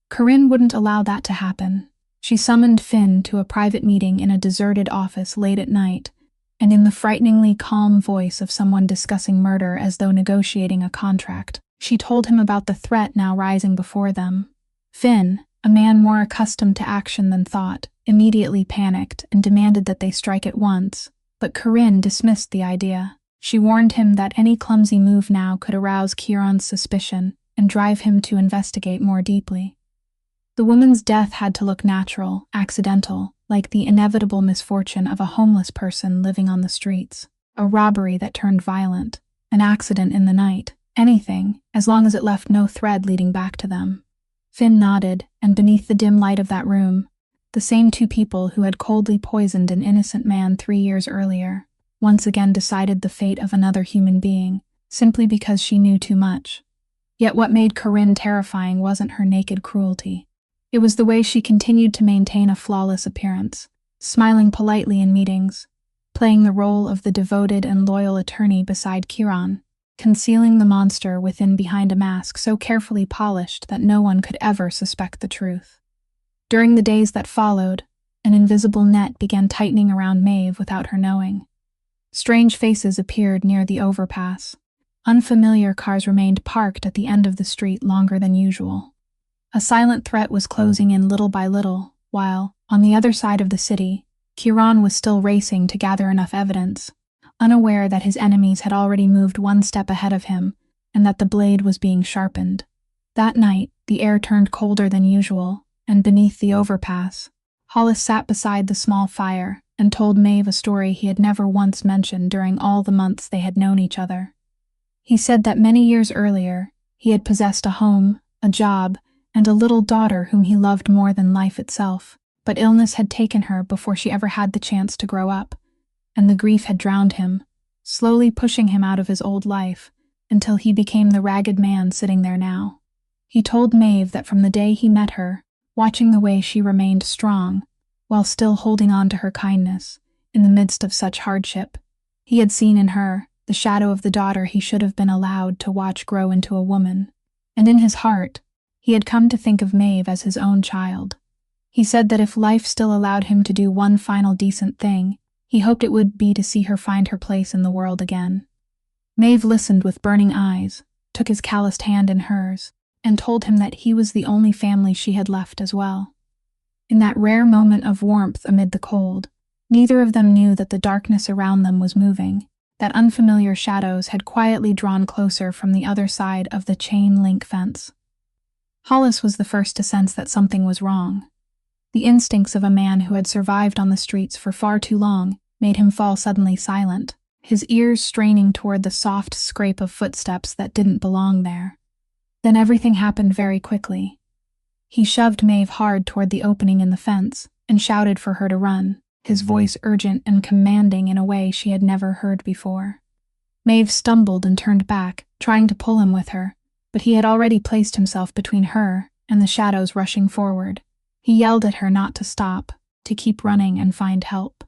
Corinne wouldn't allow that to happen. She summoned Finn to a private meeting in a deserted office late at night, and in the frighteningly calm voice of someone discussing murder as though negotiating a contract, she told him about the threat now rising before them. Finn, a man more accustomed to action than thought, immediately panicked and demanded that they strike at once, but Corinne dismissed the idea. She warned him that any clumsy move now could arouse Kieran's suspicion and drive him to investigate more deeply. The woman's death had to look natural, accidental, like the inevitable misfortune of a homeless person living on the streets, a robbery that turned violent, an accident in the night, anything, as long as it left no thread leading back to them. Finn nodded, and beneath the dim light of that room, the same two people who had coldly poisoned an innocent man 3 years earlier once again decided the fate of another human being, simply because she knew too much. Yet what made Corinne terrifying wasn't her naked cruelty. It was the way she continued to maintain a flawless appearance, smiling politely in meetings, playing the role of the devoted and loyal attorney beside Kieran, concealing the monster within behind a mask so carefully polished that no one could ever suspect the truth. During the days that followed, an invisible net began tightening around Maeve without her knowing. Strange faces appeared near the overpass. Unfamiliar cars remained parked at the end of the street longer than usual. A silent threat was closing in little by little, while, on the other side of the city, Kieran was still racing to gather enough evidence, unaware that his enemies had already moved one step ahead of him and that the blade was being sharpened. That night, the air turned colder than usual, and beneath the overpass, Hollis sat beside the small fire and told Maeve a story he had never once mentioned during all the months they had known each other. He said that many years earlier, he had possessed a home, a job, and a little daughter whom he loved more than life itself, but illness had taken her before she ever had the chance to grow up, and the grief had drowned him, slowly pushing him out of his old life, until he became the ragged man sitting there now. He told Maeve that from the day he met her, watching the way she remained strong, while still holding on to her kindness, in the midst of such hardship, he had seen in her the shadow of the daughter he should have been allowed to watch grow into a woman, and in his heart, he had come to think of Maeve as his own child. He said that if life still allowed him to do one final decent thing, he hoped it would be to see her find her place in the world again. Maeve listened with burning eyes, took his calloused hand in hers, and told him that he was the only family she had left as well. In that rare moment of warmth amid the cold, neither of them knew that the darkness around them was moving, that unfamiliar shadows had quietly drawn closer from the other side of the chain-link fence. Hollis was the first to sense that something was wrong. The instincts of a man who had survived on the streets for far too long made him fall suddenly silent, his ears straining toward the soft scrape of footsteps that didn't belong there. Then everything happened very quickly. He shoved Maeve hard toward the opening in the fence and shouted for her to run, his voice urgent and commanding in a way she had never heard before. Maeve stumbled and turned back, trying to pull him with her, but he had already placed himself between her and the shadows rushing forward. He yelled at her not to stop, to keep running and find help.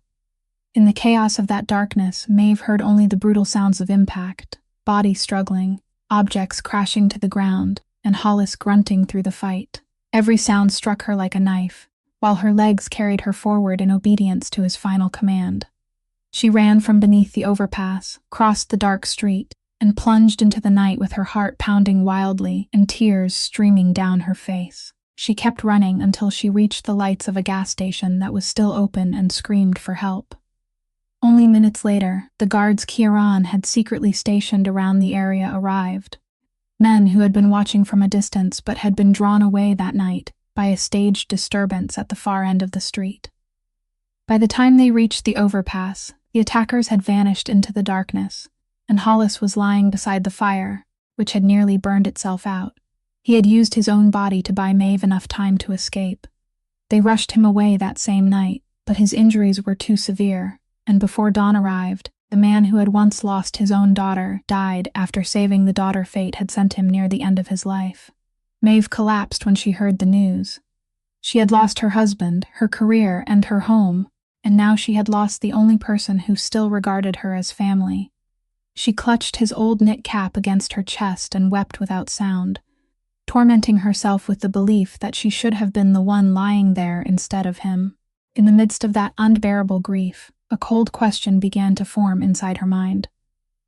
In the chaos of that darkness, Maeve heard only the brutal sounds of impact, bodies struggling, objects crashing to the ground, and Hollis grunting through the fight. Every sound struck her like a knife, while her legs carried her forward in obedience to his final command. She ran from beneath the overpass, crossed the dark street, and plunged into the night with her heart pounding wildly and tears streaming down her face. She kept running until she reached the lights of a gas station that was still open and screamed for help. Only minutes later, the guards Kieran had secretly stationed around the area arrived. Men who had been watching from a distance but had been drawn away that night, by a staged disturbance at the far end of the street. By the time they reached the overpass, the attackers had vanished into the darkness, and Hollis was lying beside the fire, which had nearly burned itself out. He had used his own body to buy Maeve enough time to escape. They rushed him away that same night, but his injuries were too severe, and before dawn arrived, the man who had once lost his own daughter died after saving the daughter fate had sent him near the end of his life. Maeve collapsed when she heard the news. She had lost her husband, her career, and her home, and now she had lost the only person who still regarded her as family. She clutched his old knit cap against her chest and wept without sound, tormenting herself with the belief that she should have been the one lying there instead of him. In the midst of that unbearable grief, a cold question began to form inside her mind.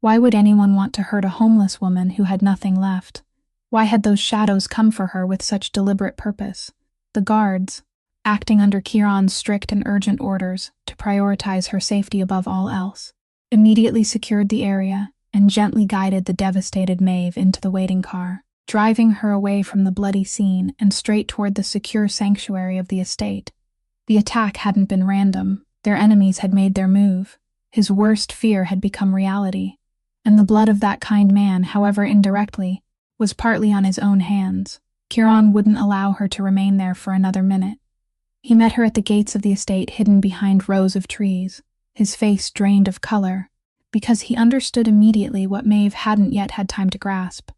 Why would anyone want to hurt a homeless woman who had nothing left? Why had those shadows come for her with such deliberate purpose? The guards, acting under Kieran's strict and urgent orders to prioritize her safety above all else, immediately secured the area and gently guided the devastated Maeve into the waiting car, driving her away from the bloody scene and straight toward the secure sanctuary of the estate. The attack hadn't been random. Their enemies had made their move. His worst fear had become reality, and the blood of that kind man, however indirectly, was partly on his own hands. Kieran wouldn't allow her to remain there for another minute. He met her at the gates of the estate, hidden behind rows of trees, his face drained of color, because he understood immediately what Maeve hadn't yet had time to grasp.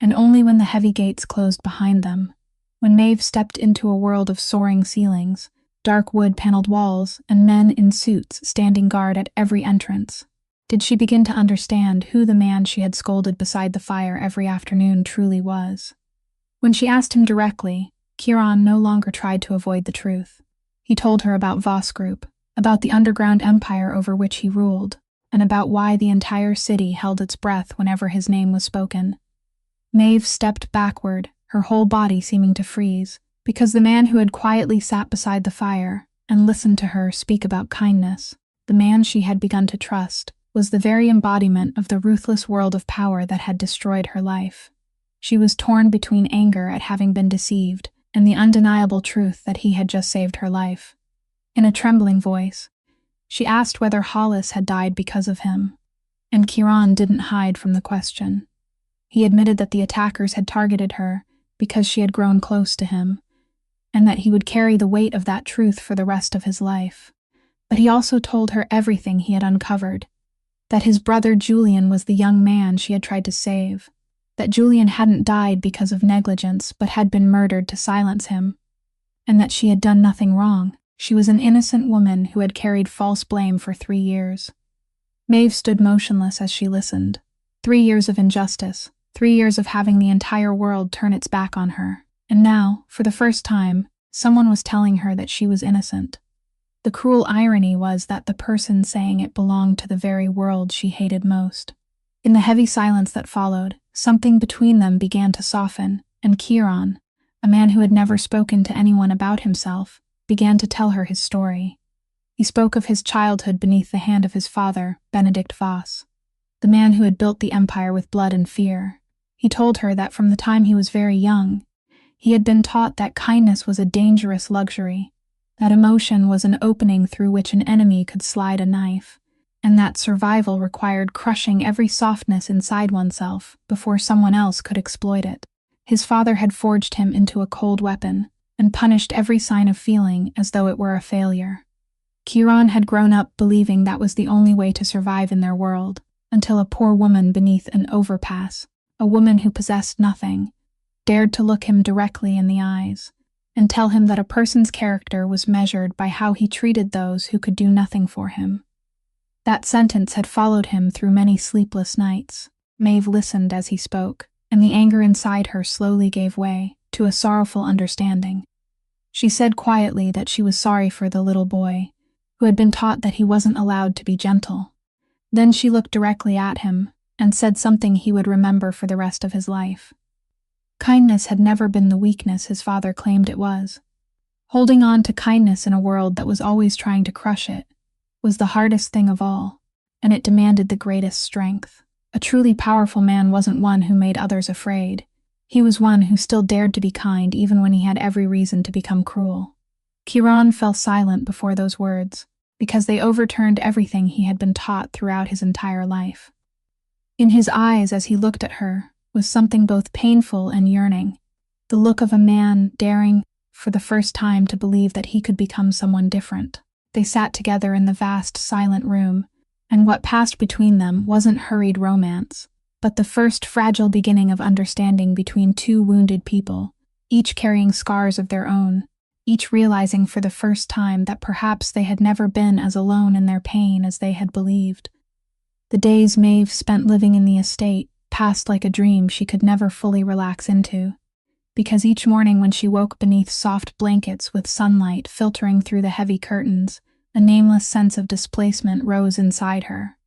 And only when the heavy gates closed behind them, when Maeve stepped into a world of soaring ceilings, dark wood-paneled walls, and men in suits standing guard at every entrance, did she begin to understand who the man she had scolded beside the fire every afternoon truly was. When she asked him directly, Kieran no longer tried to avoid the truth. He told her about Voss Group, about the underground empire over which he ruled, and about why the entire city held its breath whenever his name was spoken. Maeve stepped backward, her whole body seeming to freeze, because the man who had quietly sat beside the fire and listened to her speak about kindness, the man she had begun to trust, was the very embodiment of the ruthless world of power that had destroyed her life. She was torn between anger at having been deceived and the undeniable truth that he had just saved her life. In a trembling voice, she asked whether Hollis had died because of him, and Kieran didn't hide from the question. He admitted that the attackers had targeted her because she had grown close to him, and that he would carry the weight of that truth for the rest of his life. But he also told her everything he had uncovered, that his brother Julian was the young man she had tried to save, that Julian hadn't died because of negligence but had been murdered to silence him, and that she had done nothing wrong. She was an innocent woman who had carried false blame for 3 years. Maeve stood motionless as she listened. 3 years of injustice, 3 years of having the entire world turn its back on her. And now, for the first time, someone was telling her that she was innocent. The cruel irony was that the person saying it belonged to the very world she hated most. In the heavy silence that followed, something between them began to soften, and Kieran, a man who had never spoken to anyone about himself, began to tell her his story. He spoke of his childhood beneath the hand of his father, Benedict Voss, the man who had built the empire with blood and fear. He told her that from the time he was very young, he had been taught that kindness was a dangerous luxury, that emotion was an opening through which an enemy could slide a knife, and that survival required crushing every softness inside oneself before someone else could exploit it. His father had forged him into a cold weapon and punished every sign of feeling as though it were a failure. Kieran had grown up believing that was the only way to survive in their world, until a poor woman beneath an overpass, a woman who possessed nothing, dared to look him directly in the eyes and tell him that a person's character was measured by how he treated those who could do nothing for him. That sentence had followed him through many sleepless nights. Maeve listened as he spoke, and the anger inside her slowly gave way to a sorrowful understanding. She said quietly that she was sorry for the little boy, who had been taught that he wasn't allowed to be gentle. Then she looked directly at him and said something he would remember for the rest of his life. Kindness had never been the weakness his father claimed it was. Holding on to kindness in a world that was always trying to crush it was the hardest thing of all, and it demanded the greatest strength. A truly powerful man wasn't one who made others afraid. He was one who still dared to be kind even when he had every reason to become cruel. Kiran fell silent before those words, because they overturned everything he had been taught throughout his entire life. In his eyes as he looked at her was something both painful and yearning, the look of a man daring for the first time to believe that he could become someone different. They sat together in the vast, silent room, and what passed between them wasn't hurried romance, but the first fragile beginning of understanding between two wounded people, each carrying scars of their own, each realizing for the first time that perhaps they had never been as alone in their pain as they had believed. The days Maeve spent living in the estate passed like a dream she could never fully relax into, because each morning when she woke beneath soft blankets with sunlight filtering through the heavy curtains, a nameless sense of displacement rose inside her.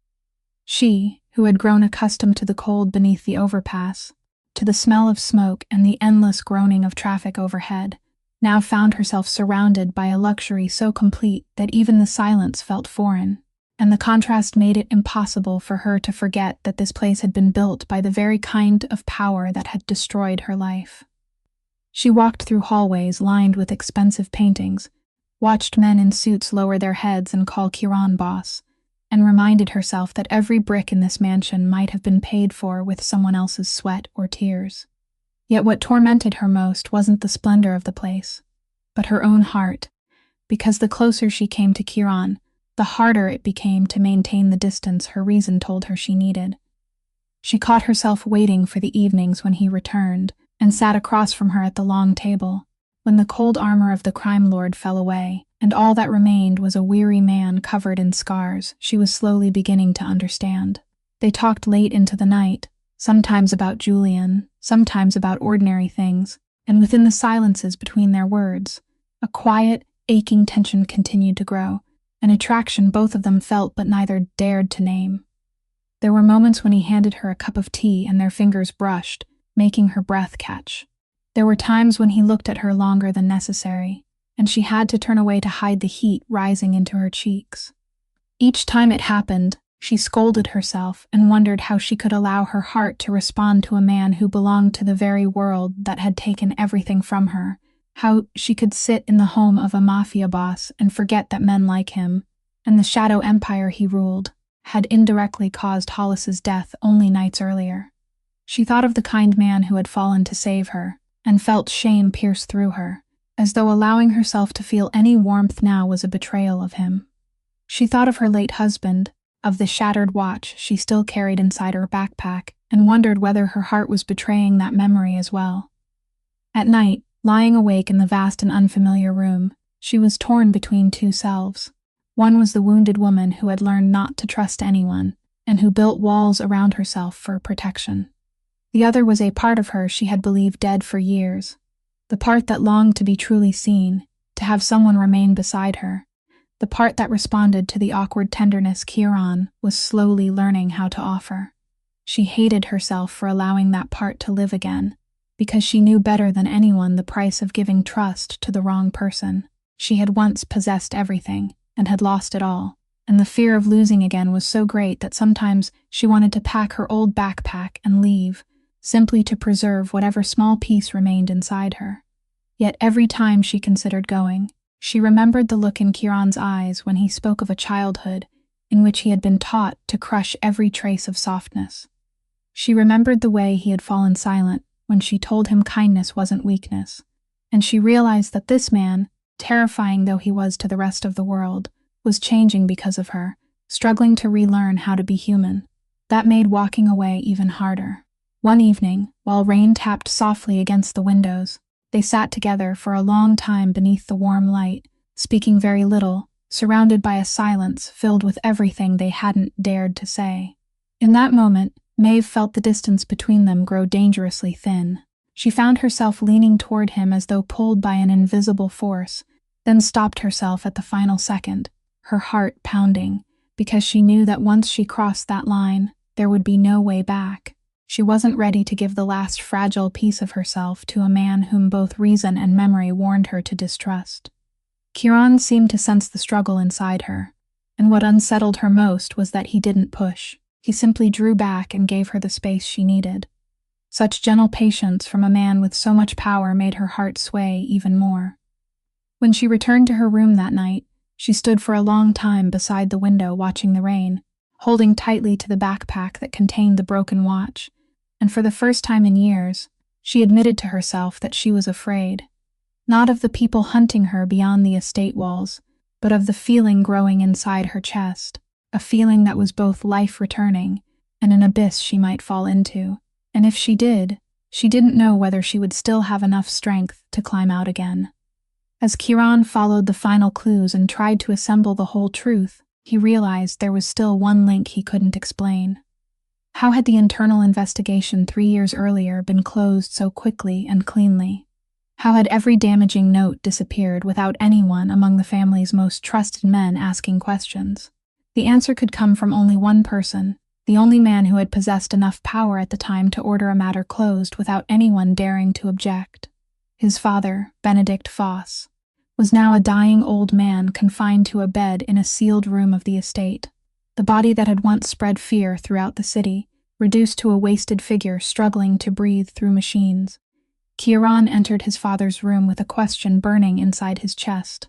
She, who had grown accustomed to the cold beneath the overpass, to the smell of smoke and the endless groaning of traffic overhead, now found herself surrounded by a luxury so complete that even the silence felt foreign, and the contrast made it impossible for her to forget that this place had been built by the very kind of power that had destroyed her life. She walked through hallways lined with expensive paintings, watched men in suits lower their heads and call Kiran boss, and reminded herself that every brick in this mansion might have been paid for with someone else's sweat or tears. Yet what tormented her most wasn't the splendor of the place, but her own heart, because the closer she came to Kiran, the harder it became to maintain the distance her reason told her she needed. She caught herself waiting for the evenings when he returned, and sat across from her at the long table, when the cold armor of the crime lord fell away, and all that remained was a weary man covered in scars she was slowly beginning to understand. They talked late into the night, sometimes about Julian, sometimes about ordinary things, and within the silences between their words, a quiet, aching tension continued to grow, an attraction both of them felt but neither dared to name. There were moments when he handed her a cup of tea and their fingers brushed, making her breath catch. There were times when he looked at her longer than necessary, and she had to turn away to hide the heat rising into her cheeks. Each time it happened, she scolded herself and wondered how she could allow her heart to respond to a man who belonged to the very world that had taken everything from her, how she could sit in the home of a mafia boss and forget that men like him, and the shadow empire he ruled, had indirectly caused Hollis's death only nights earlier. She thought of the kind man who had fallen to save her, and felt shame pierce through her, as though allowing herself to feel any warmth now was a betrayal of him. She thought of her late husband, of the shattered watch she still carried inside her backpack, and wondered whether her heart was betraying that memory as well. At night, lying awake in the vast and unfamiliar room, she was torn between two selves. One was the wounded woman who had learned not to trust anyone, and who built walls around herself for protection. The other was a part of her she had believed dead for years, the part that longed to be truly seen, to have someone remain beside her, the part that responded to the awkward tenderness Kiran was slowly learning how to offer. She hated herself for allowing that part to live again, because she knew better than anyone the price of giving trust to the wrong person. She had once possessed everything, and had lost it all, and the fear of losing again was so great that sometimes she wanted to pack her old backpack and leave, simply to preserve whatever small piece remained inside her. Yet every time she considered going, she remembered the look in Kiran's eyes when he spoke of a childhood in which he had been taught to crush every trace of softness. She remembered the way he had fallen silent when she told him kindness wasn't weakness, and she realized that this man, terrifying though he was to the rest of the world, was changing because of her, struggling to relearn how to be human. That made walking away even harder. One evening, while rain tapped softly against the windows, they sat together for a long time beneath the warm light, speaking very little, surrounded by a silence filled with everything they hadn't dared to say. In that moment, Maeve felt the distance between them grow dangerously thin. She found herself leaning toward him as though pulled by an invisible force, then stopped herself at the final second, her heart pounding, because she knew that once she crossed that line, there would be no way back. She wasn't ready to give the last fragile piece of herself to a man whom both reason and memory warned her to distrust. Kiran seemed to sense the struggle inside her, and what unsettled her most was that he didn't push. He simply drew back and gave her the space she needed. Such gentle patience from a man with so much power made her heart sway even more. When she returned to her room that night, she stood for a long time beside the window watching the rain, holding tightly to the backpack that contained the broken watch, and for the first time in years, she admitted to herself that she was afraid. Not of the people hunting her beyond the estate walls, but of the feeling growing inside her chest, a feeling that was both life returning and an abyss she might fall into, and if she did, she didn't know whether she would still have enough strength to climb out again. As Kieran followed the final clues and tried to assemble the whole truth, he realized there was still one link he couldn't explain. How had the internal investigation 3 years earlier been closed so quickly and cleanly? How had every damaging note disappeared without anyone among the family's most trusted men asking questions? The answer could come from only one person, the only man who had possessed enough power at the time to order a matter closed without anyone daring to object. His father, Benedict Foss, was now a dying old man confined to a bed in a sealed room of the estate. The body that had once spread fear throughout the city, reduced to a wasted figure struggling to breathe through machines. Kieran entered his father's room with a question burning inside his chest.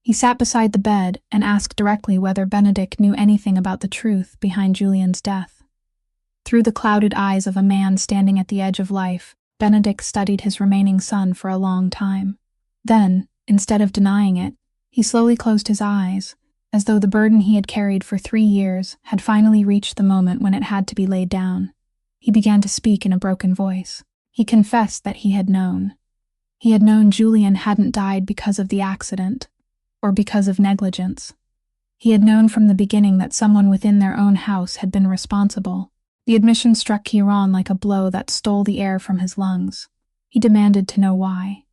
He sat beside the bed and asked directly whether Benedict knew anything about the truth behind Julian's death. Through the clouded eyes of a man standing at the edge of life, Benedict studied his remaining son for a long time. Then, instead of denying it, he slowly closed his eyes, as though the burden he had carried for 3 years had finally reached the moment when it had to be laid down. He began to speak in a broken voice. He confessed that he had known. He had known Julian hadn't died because of the accident, or because of negligence. He had known from the beginning that someone within their own house had been responsible. The admission struck Kieran like a blow that stole the air from his lungs. He demanded to know why.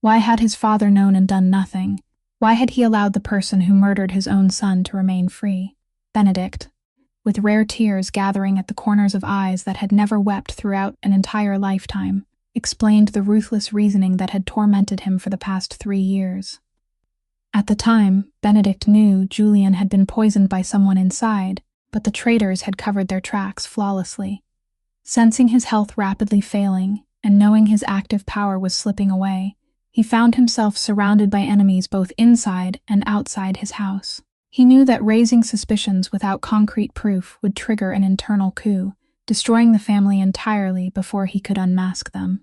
Why had his father known and done nothing? Why had he allowed the person who murdered his own son to remain free? Benedict, with rare tears gathering at the corners of eyes that had never wept throughout an entire lifetime, explained the ruthless reasoning that had tormented him for the past 3 years. At the time, Benedict knew Julian had been poisoned by someone inside, but the traitors had covered their tracks flawlessly. Sensing his health rapidly failing, and knowing his active power was slipping away, he found himself surrounded by enemies both inside and outside his house. He knew that raising suspicions without concrete proof would trigger an internal coup, destroying the family entirely before he could unmask them.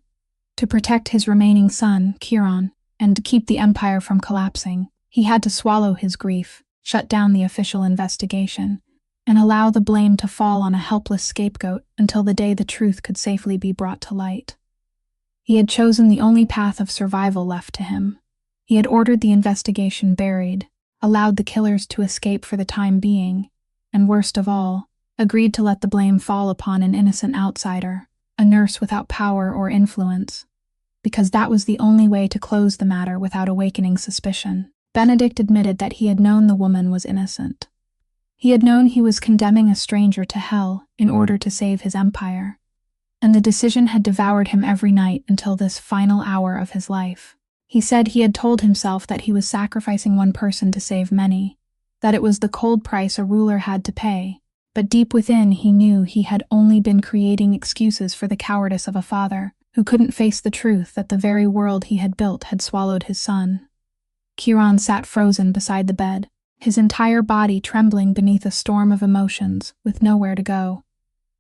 To protect his remaining son, Kieran, and keep the empire from collapsing, he had to swallow his grief, shut down the official investigation, and allow the blame to fall on a helpless scapegoat until the day the truth could safely be brought to light. He had chosen the only path of survival left to him. He had ordered the investigation buried, allowed the killers to escape for the time being, and worst of all, agreed to let the blame fall upon an innocent outsider, a nurse without power or influence, because that was the only way to close the matter without awakening suspicion. Benedict admitted that he had known the woman was innocent. He had known he was condemning a stranger to hell in order to save his empire, and the decision had devoured him every night until this final hour of his life. He said he had told himself that he was sacrificing one person to save many, that it was the cold price a ruler had to pay, but deep within he knew he had only been creating excuses for the cowardice of a father who couldn't face the truth that the very world he had built had swallowed his son. Kieran sat frozen beside the bed, his entire body trembling beneath a storm of emotions, with nowhere to go.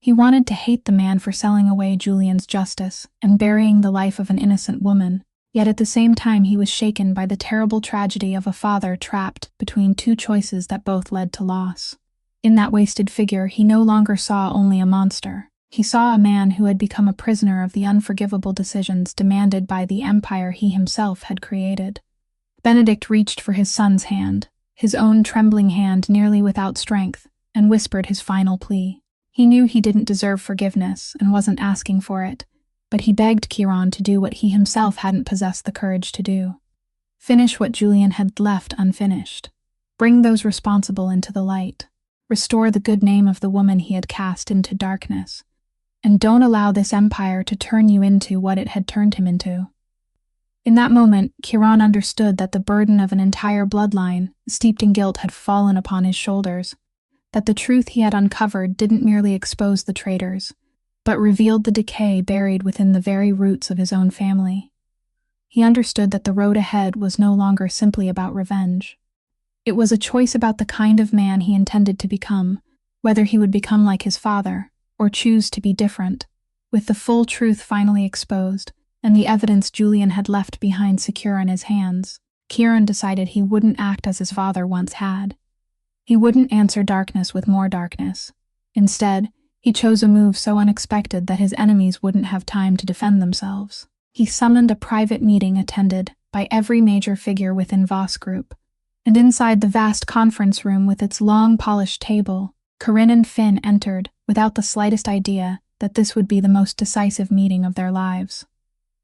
He wanted to hate the man for selling away Julian's justice and burying the life of an innocent woman, yet at the same time he was shaken by the terrible tragedy of a father trapped between 2 choices that both led to loss. In that wasted figure, he no longer saw only a monster. He saw a man who had become a prisoner of the unforgivable decisions demanded by the empire he himself had created. Benedict reached for his son's hand, his own trembling hand nearly without strength, and whispered his final plea. He knew he didn't deserve forgiveness and wasn't asking for it, but he begged Kieran to do what he himself hadn't possessed the courage to do. Finish what Julian had left unfinished. Bring those responsible into the light. Restore the good name of the woman he had cast into darkness. And don't allow this empire to turn you into what it had turned him into. In that moment, Kieran understood that the burden of an entire bloodline, steeped in guilt, had fallen upon his shoulders, that the truth he had uncovered didn't merely expose the traitors, but revealed the decay buried within the very roots of his own family. He understood that the road ahead was no longer simply about revenge. It was a choice about the kind of man he intended to become, whether he would become like his father, or choose to be different. With the full truth finally exposed, and the evidence Julian had left behind secure in his hands, Kieran decided he wouldn't act as his father once had. He wouldn't answer darkness with more darkness. Instead, he chose a move so unexpected that his enemies wouldn't have time to defend themselves. He summoned a private meeting attended by every major figure within Voss Group, and inside the vast conference room with its long polished table, Corinne and Finn entered without the slightest idea that this would be the most decisive meeting of their lives.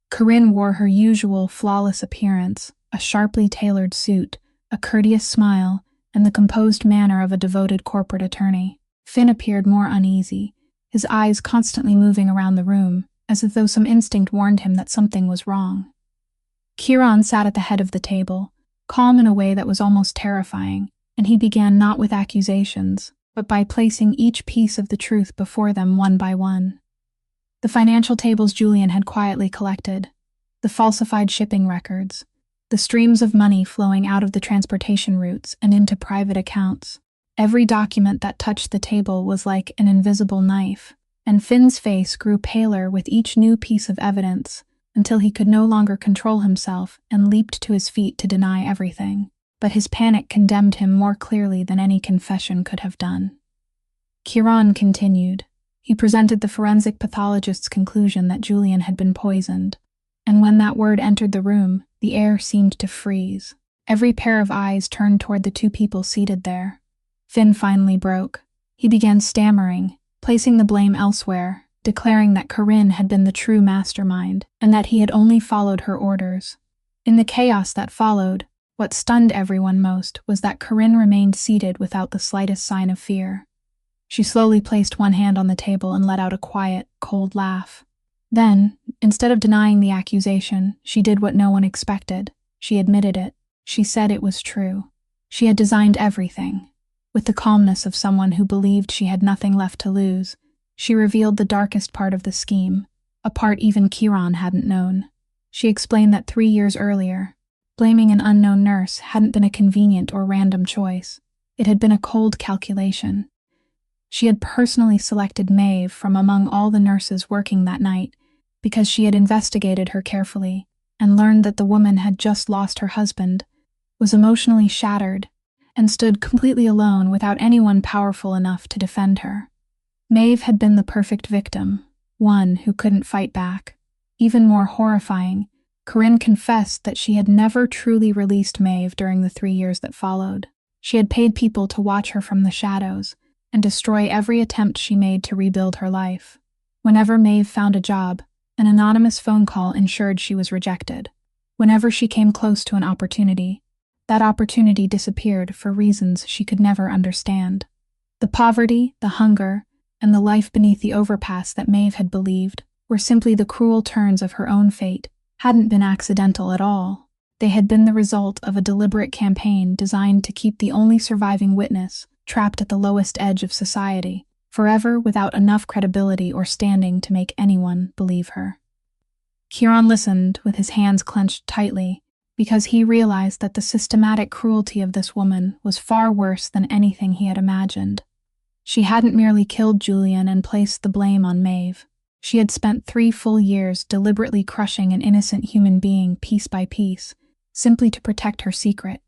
Corinne wore her usual flawless appearance, a sharply tailored suit, a courteous smile, and the composed manner of a devoted corporate attorney. Finn appeared more uneasy, his eyes constantly moving around the room, as though some instinct warned him that something was wrong. Kieran sat at the head of the table, calm in a way that was almost terrifying, and he began not with accusations, but by placing each piece of the truth before them one by one. The financial tables Julian had quietly collected, the falsified shipping records, the streams of money flowing out of the transportation routes and into private accounts. Every document that touched the table was like an invisible knife, and Finn's face grew paler with each new piece of evidence, until he could no longer control himself and leaped to his feet to deny everything. But his panic condemned him more clearly than any confession could have done. Kieran continued. He presented the forensic pathologist's conclusion that Julian had been poisoned, and when that word entered the room, the air seemed to freeze. Every pair of eyes turned toward the two people seated there. Finn finally broke. He began stammering, placing the blame elsewhere, declaring that Corinne had been the true mastermind, and that he had only followed her orders. In the chaos that followed, what stunned everyone most was that Corinne remained seated without the slightest sign of fear. She slowly placed one hand on the table and let out a quiet, cold laugh. Then, instead of denying the accusation, she did what no one expected. She admitted it. She said it was true. She had designed everything. With the calmness of someone who believed she had nothing left to lose, she revealed the darkest part of the scheme, a part even Kieran hadn't known. She explained that 3 years earlier, blaming an unknown nurse hadn't been a convenient or random choice. It had been a cold calculation. She had personally selected Maeve from among all the nurses working that night because she had investigated her carefully and learned that the woman had just lost her husband, was emotionally shattered, and stood completely alone without anyone powerful enough to defend her. Maeve had been the perfect victim, one who couldn't fight back. Even more horrifying, Corinne confessed that she had never truly released Maeve during the 3 years that followed. She had paid people to watch her from the shadows and destroy every attempt she made to rebuild her life. Whenever Maeve found a job, an anonymous phone call ensured she was rejected. Whenever she came close to an opportunity, that opportunity disappeared for reasons she could never understand. The poverty, the hunger, and the life beneath the overpass that Maeve had believed were simply the cruel turns of her own fate, hadn't been accidental at all. They had been the result of a deliberate campaign designed to keep the only surviving witness trapped at the lowest edge of society, forever without enough credibility or standing to make anyone believe her. Kieran listened with his hands clenched tightly, because he realized that the systematic cruelty of this woman was far worse than anything he had imagined. She hadn't merely killed Julian and placed the blame on Maeve. She had spent 3 full years deliberately crushing an innocent human being piece by piece, simply to protect her secret.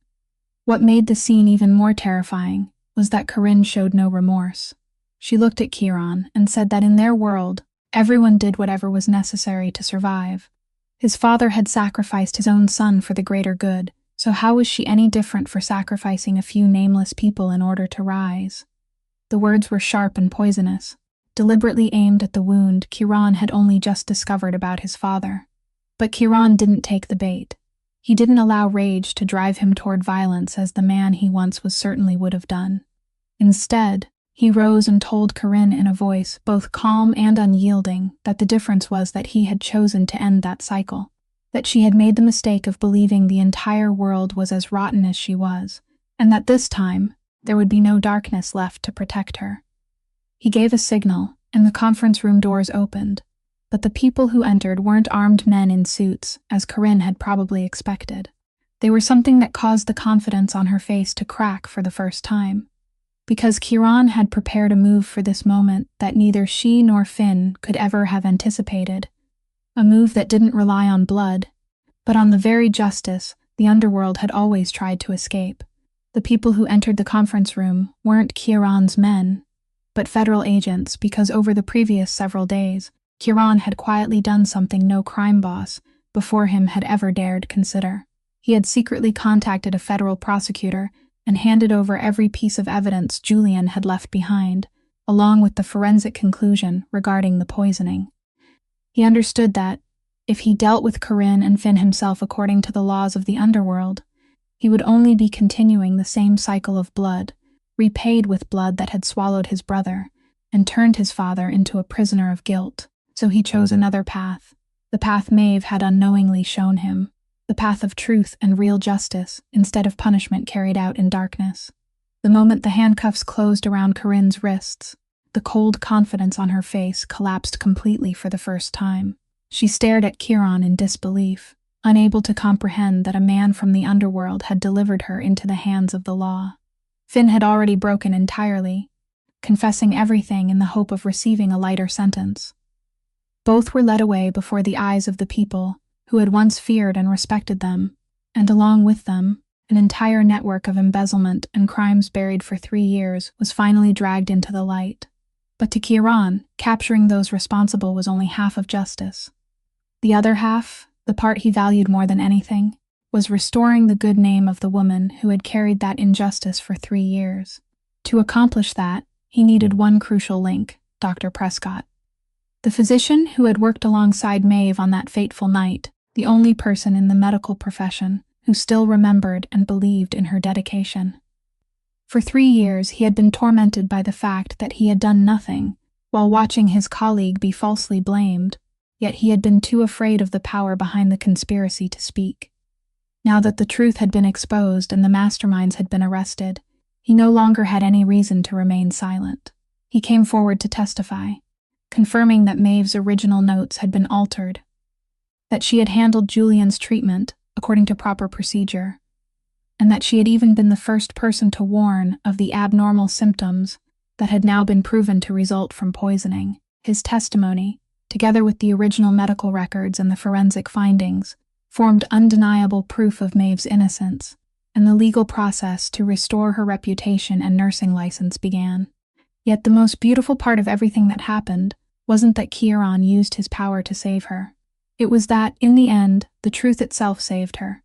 What made the scene even more terrifying was that Corinne showed no remorse. She looked at Kieran and said that in their world, everyone did whatever was necessary to survive. His father had sacrificed his own son for the greater good, so how was she any different for sacrificing a few nameless people in order to rise? The words were sharp and poisonous, deliberately aimed at the wound Kieran had only just discovered about his father. But Kieran didn't take the bait. He didn't allow rage to drive him toward violence as the man he once was certainly would have done. Instead, he rose and told Corinne in a voice both calm and unyielding that the difference was that he had chosen to end that cycle, that she had made the mistake of believing the entire world was as rotten as she was, and that this time there would be no darkness left to protect her. He gave a signal, and the conference room doors opened. But the people who entered weren't armed men in suits, as Corinne had probably expected. They were something that caused the confidence on her face to crack for the first time. Because Kieran had prepared a move for this moment that neither she nor Finn could ever have anticipated. A move that didn't rely on blood, but on the very justice the underworld had always tried to escape. The people who entered the conference room weren't Kieran's men, but federal agents, because over the previous several days, Kieran had quietly done something no crime boss before him had ever dared consider. He had secretly contacted a federal prosecutor and handed over every piece of evidence Julian had left behind, along with the forensic conclusion regarding the poisoning. He understood that, if he dealt with Corinne and Finn himself according to the laws of the underworld, he would only be continuing the same cycle of blood, repaid with blood that had swallowed his brother and turned his father into a prisoner of guilt. So he chose another path, the path Maeve had unknowingly shown him, the path of truth and real justice instead of punishment carried out in darkness. The moment the handcuffs closed around Corinne's wrists, the cold confidence on her face collapsed completely for the first time. She stared at Kieran in disbelief, unable to comprehend that a man from the underworld had delivered her into the hands of the law. Finn had already broken entirely, confessing everything in the hope of receiving a lighter sentence. Both were led away before the eyes of the people who had once feared and respected them, and along with them, an entire network of embezzlement and crimes buried for 3 years was finally dragged into the light. But to Kieran, capturing those responsible was only half of justice. The other half, the part he valued more than anything, was restoring the good name of the woman who had carried that injustice for 3 years. To accomplish that, he needed one crucial link, Dr. Prescott. The physician who had worked alongside Maeve on that fateful night, the only person in the medical profession who still remembered and believed in her dedication. For 3 years he had been tormented by the fact that he had done nothing, while watching his colleague be falsely blamed, yet he had been too afraid of the power behind the conspiracy to speak. Now that the truth had been exposed and the masterminds had been arrested, he no longer had any reason to remain silent. He came forward to testify, confirming that Maeve's original notes had been altered, that she had handled Julian's treatment according to proper procedure, and that she had even been the first person to warn of the abnormal symptoms that had now been proven to result from poisoning. His testimony, together with the original medical records and the forensic findings, formed undeniable proof of Maeve's innocence, and the legal process to restore her reputation and nursing license began. Yet the most beautiful part of everything that happened wasn't that Kieran used his power to save her. It was that, in the end, the truth itself saved her.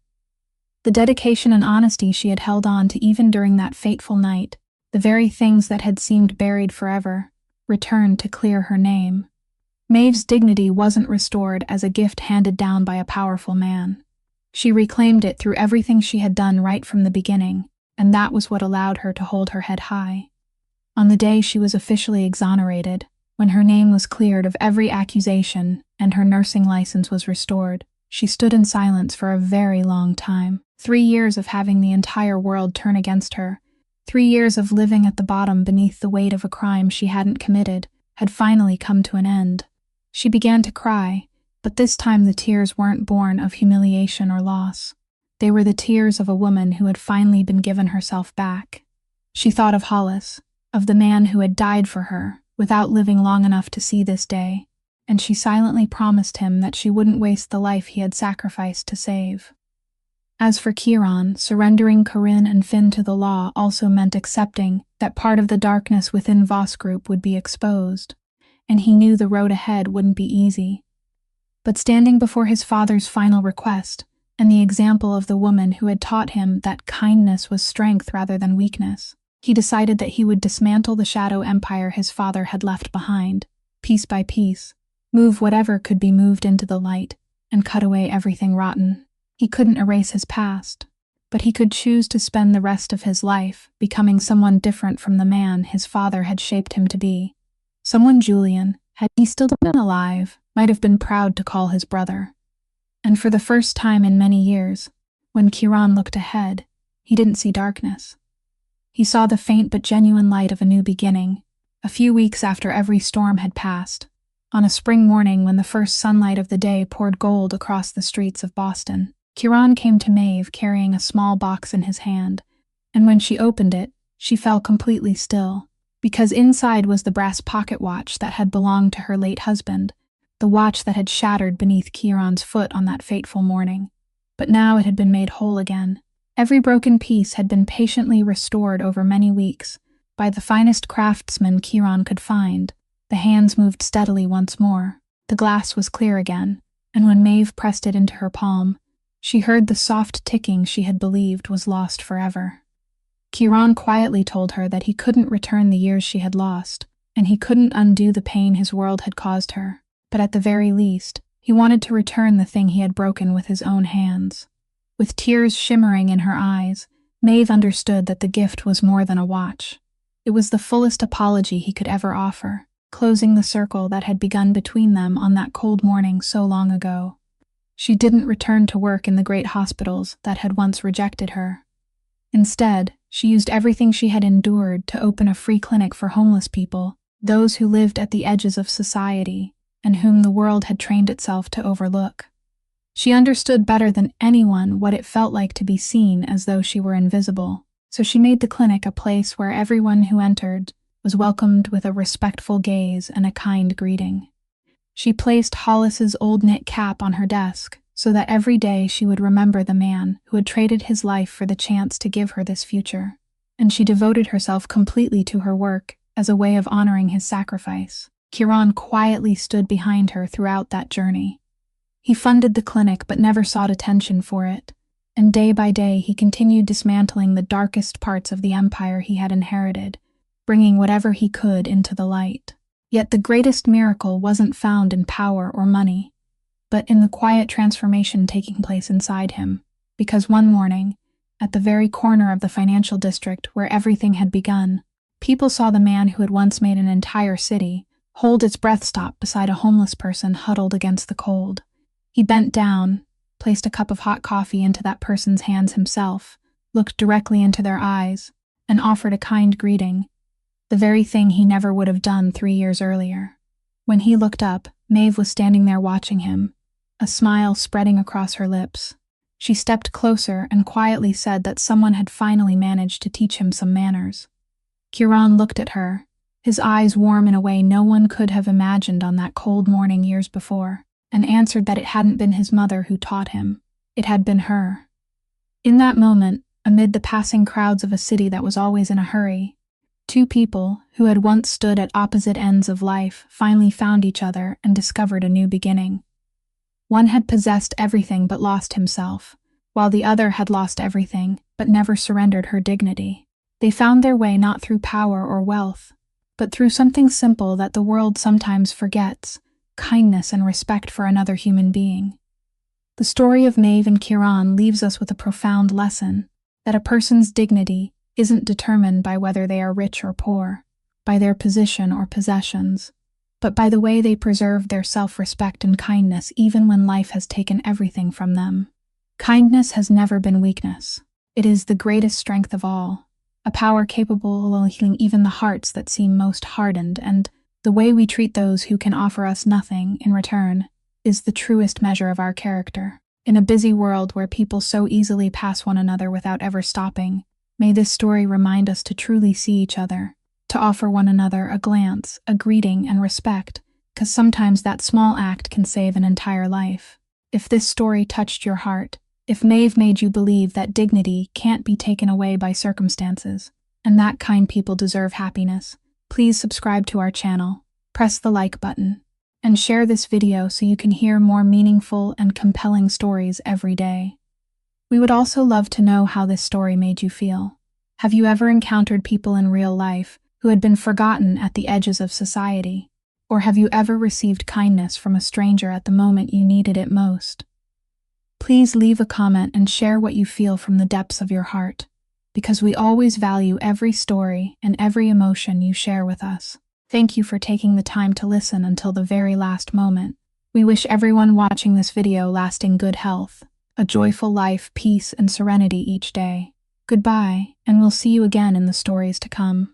The dedication and honesty she had held on to even during that fateful night, the very things that had seemed buried forever, returned to clear her name. Maeve's dignity wasn't restored as a gift handed down by a powerful man. She reclaimed it through everything she had done right from the beginning, and that was what allowed her to hold her head high. On the day she was officially exonerated, when her name was cleared of every accusation and her nursing license was restored, she stood in silence for a very long time. 3 years of having the entire world turn against her, 3 years of living at the bottom beneath the weight of a crime she hadn't committed, had finally come to an end. She began to cry, but this time the tears weren't born of humiliation or loss. They were the tears of a woman who had finally been given herself back. She thought of Hollis, of the man who had died for her, without living long enough to see this day, and she silently promised him that she wouldn't waste the life he had sacrificed to save. As for Kieran, surrendering Corinne and Finn to the law also meant accepting that part of the darkness within Voss Group would be exposed, and he knew the road ahead wouldn't be easy. But standing before his father's final request, and the example of the woman who had taught him that kindness was strength rather than weakness, he decided that he would dismantle the shadow empire his father had left behind, piece by piece, move whatever could be moved into the light, and cut away everything rotten. He couldn't erase his past, but he could choose to spend the rest of his life becoming someone different from the man his father had shaped him to be. Someone Julian, had he still been alive, might have been proud to call his brother. And for the first time in many years, when Kieran looked ahead, he didn't see darkness. He saw the faint but genuine light of a new beginning, A few weeks after every storm had passed, on a spring morning when the first sunlight of the day poured gold across the streets of Boston, Kieran came to Maeve carrying a small box in his hand, and when she opened it, she fell completely still, because inside was the brass pocket watch that had belonged to her late husband, the watch that had shattered beneath Kieran's foot on that fateful morning. But now it had been made whole again. Every broken piece had been patiently restored over many weeks, by the finest craftsmen Kieran could find. The hands moved steadily once more. The glass was clear again, and when Maeve pressed it into her palm, she heard the soft ticking she had believed was lost forever. Kieran quietly told her that he couldn't return the years she had lost, and he couldn't undo the pain his world had caused her, but at the very least, he wanted to return the thing he had broken with his own hands. With tears shimmering in her eyes, Maeve understood that the gift was more than a watch. It was the fullest apology he could ever offer, closing the circle that had begun between them on that cold morning so long ago. She didn't return to work in the great hospitals that had once rejected her. Instead, she used everything she had endured to open a free clinic for homeless people, those who lived at the edges of society, and whom the world had trained itself to overlook. She understood better than anyone what it felt like to be seen as though she were invisible, so she made the clinic a place where everyone who entered was welcomed with a respectful gaze and a kind greeting. She placed Hollis's old knit cap on her desk so that every day she would remember the man who had traded his life for the chance to give her this future, and she devoted herself completely to her work as a way of honoring his sacrifice. Kieran quietly stood behind her throughout that journey. He funded the clinic but never sought attention for it, and day by day he continued dismantling the darkest parts of the empire he had inherited, bringing whatever he could into the light. Yet the greatest miracle wasn't found in power or money, but in the quiet transformation taking place inside him, because one morning, at the very corner of the financial district where everything had begun, people saw the man who had once made an entire city hold its breath stop beside a homeless person huddled against the cold. He bent down, placed a cup of hot coffee into that person's hands himself, looked directly into their eyes, and offered a kind greeting, the very thing he never would have done 3 years earlier. When he looked up, Maeve was standing there watching him, a smile spreading across her lips. She stepped closer and quietly said that someone had finally managed to teach him some manners. Kieran looked at her, his eyes warm in a way no one could have imagined on that cold morning years before, and answered that it hadn't been his mother who taught him. It had been her. In that moment, amid the passing crowds of a city that was always in a hurry, two people who had once stood at opposite ends of life finally found each other and discovered a new beginning. One had possessed everything but lost himself, while the other had lost everything but never surrendered her dignity. They found their way not through power or wealth, but through something simple that the world sometimes forgets: kindness and respect for another human being. The story of Maeve and Kieran leaves us with a profound lesson, that a person's dignity isn't determined by whether they are rich or poor, by their position or possessions, but by the way they preserve their self-respect and kindness even when life has taken everything from them. Kindness has never been weakness. It is the greatest strength of all, a power capable of healing even the hearts that seem most hardened, and the way we treat those who can offer us nothing in return is the truest measure of our character. In a busy world where people so easily pass one another without ever stopping, may this story remind us to truly see each other, to offer one another a glance, a greeting, and respect, because sometimes that small act can save an entire life. If this story touched your heart, if Maeve made you believe that dignity can't be taken away by circumstances, and that kind people deserve happiness, please subscribe to our channel, press the like button, and share this video so you can hear more meaningful and compelling stories every day. We would also love to know how this story made you feel. Have you ever encountered people in real life who had been forgotten at the edges of society? Or have you ever received kindness from a stranger at the moment you needed it most? Please leave a comment and share what you feel from the depths of your heart, because we always value every story and every emotion you share with us. Thank you for taking the time to listen until the very last moment. We wish everyone watching this video lasting good health, a joyful life, peace, and serenity each day. Goodbye, and we'll see you again in the stories to come.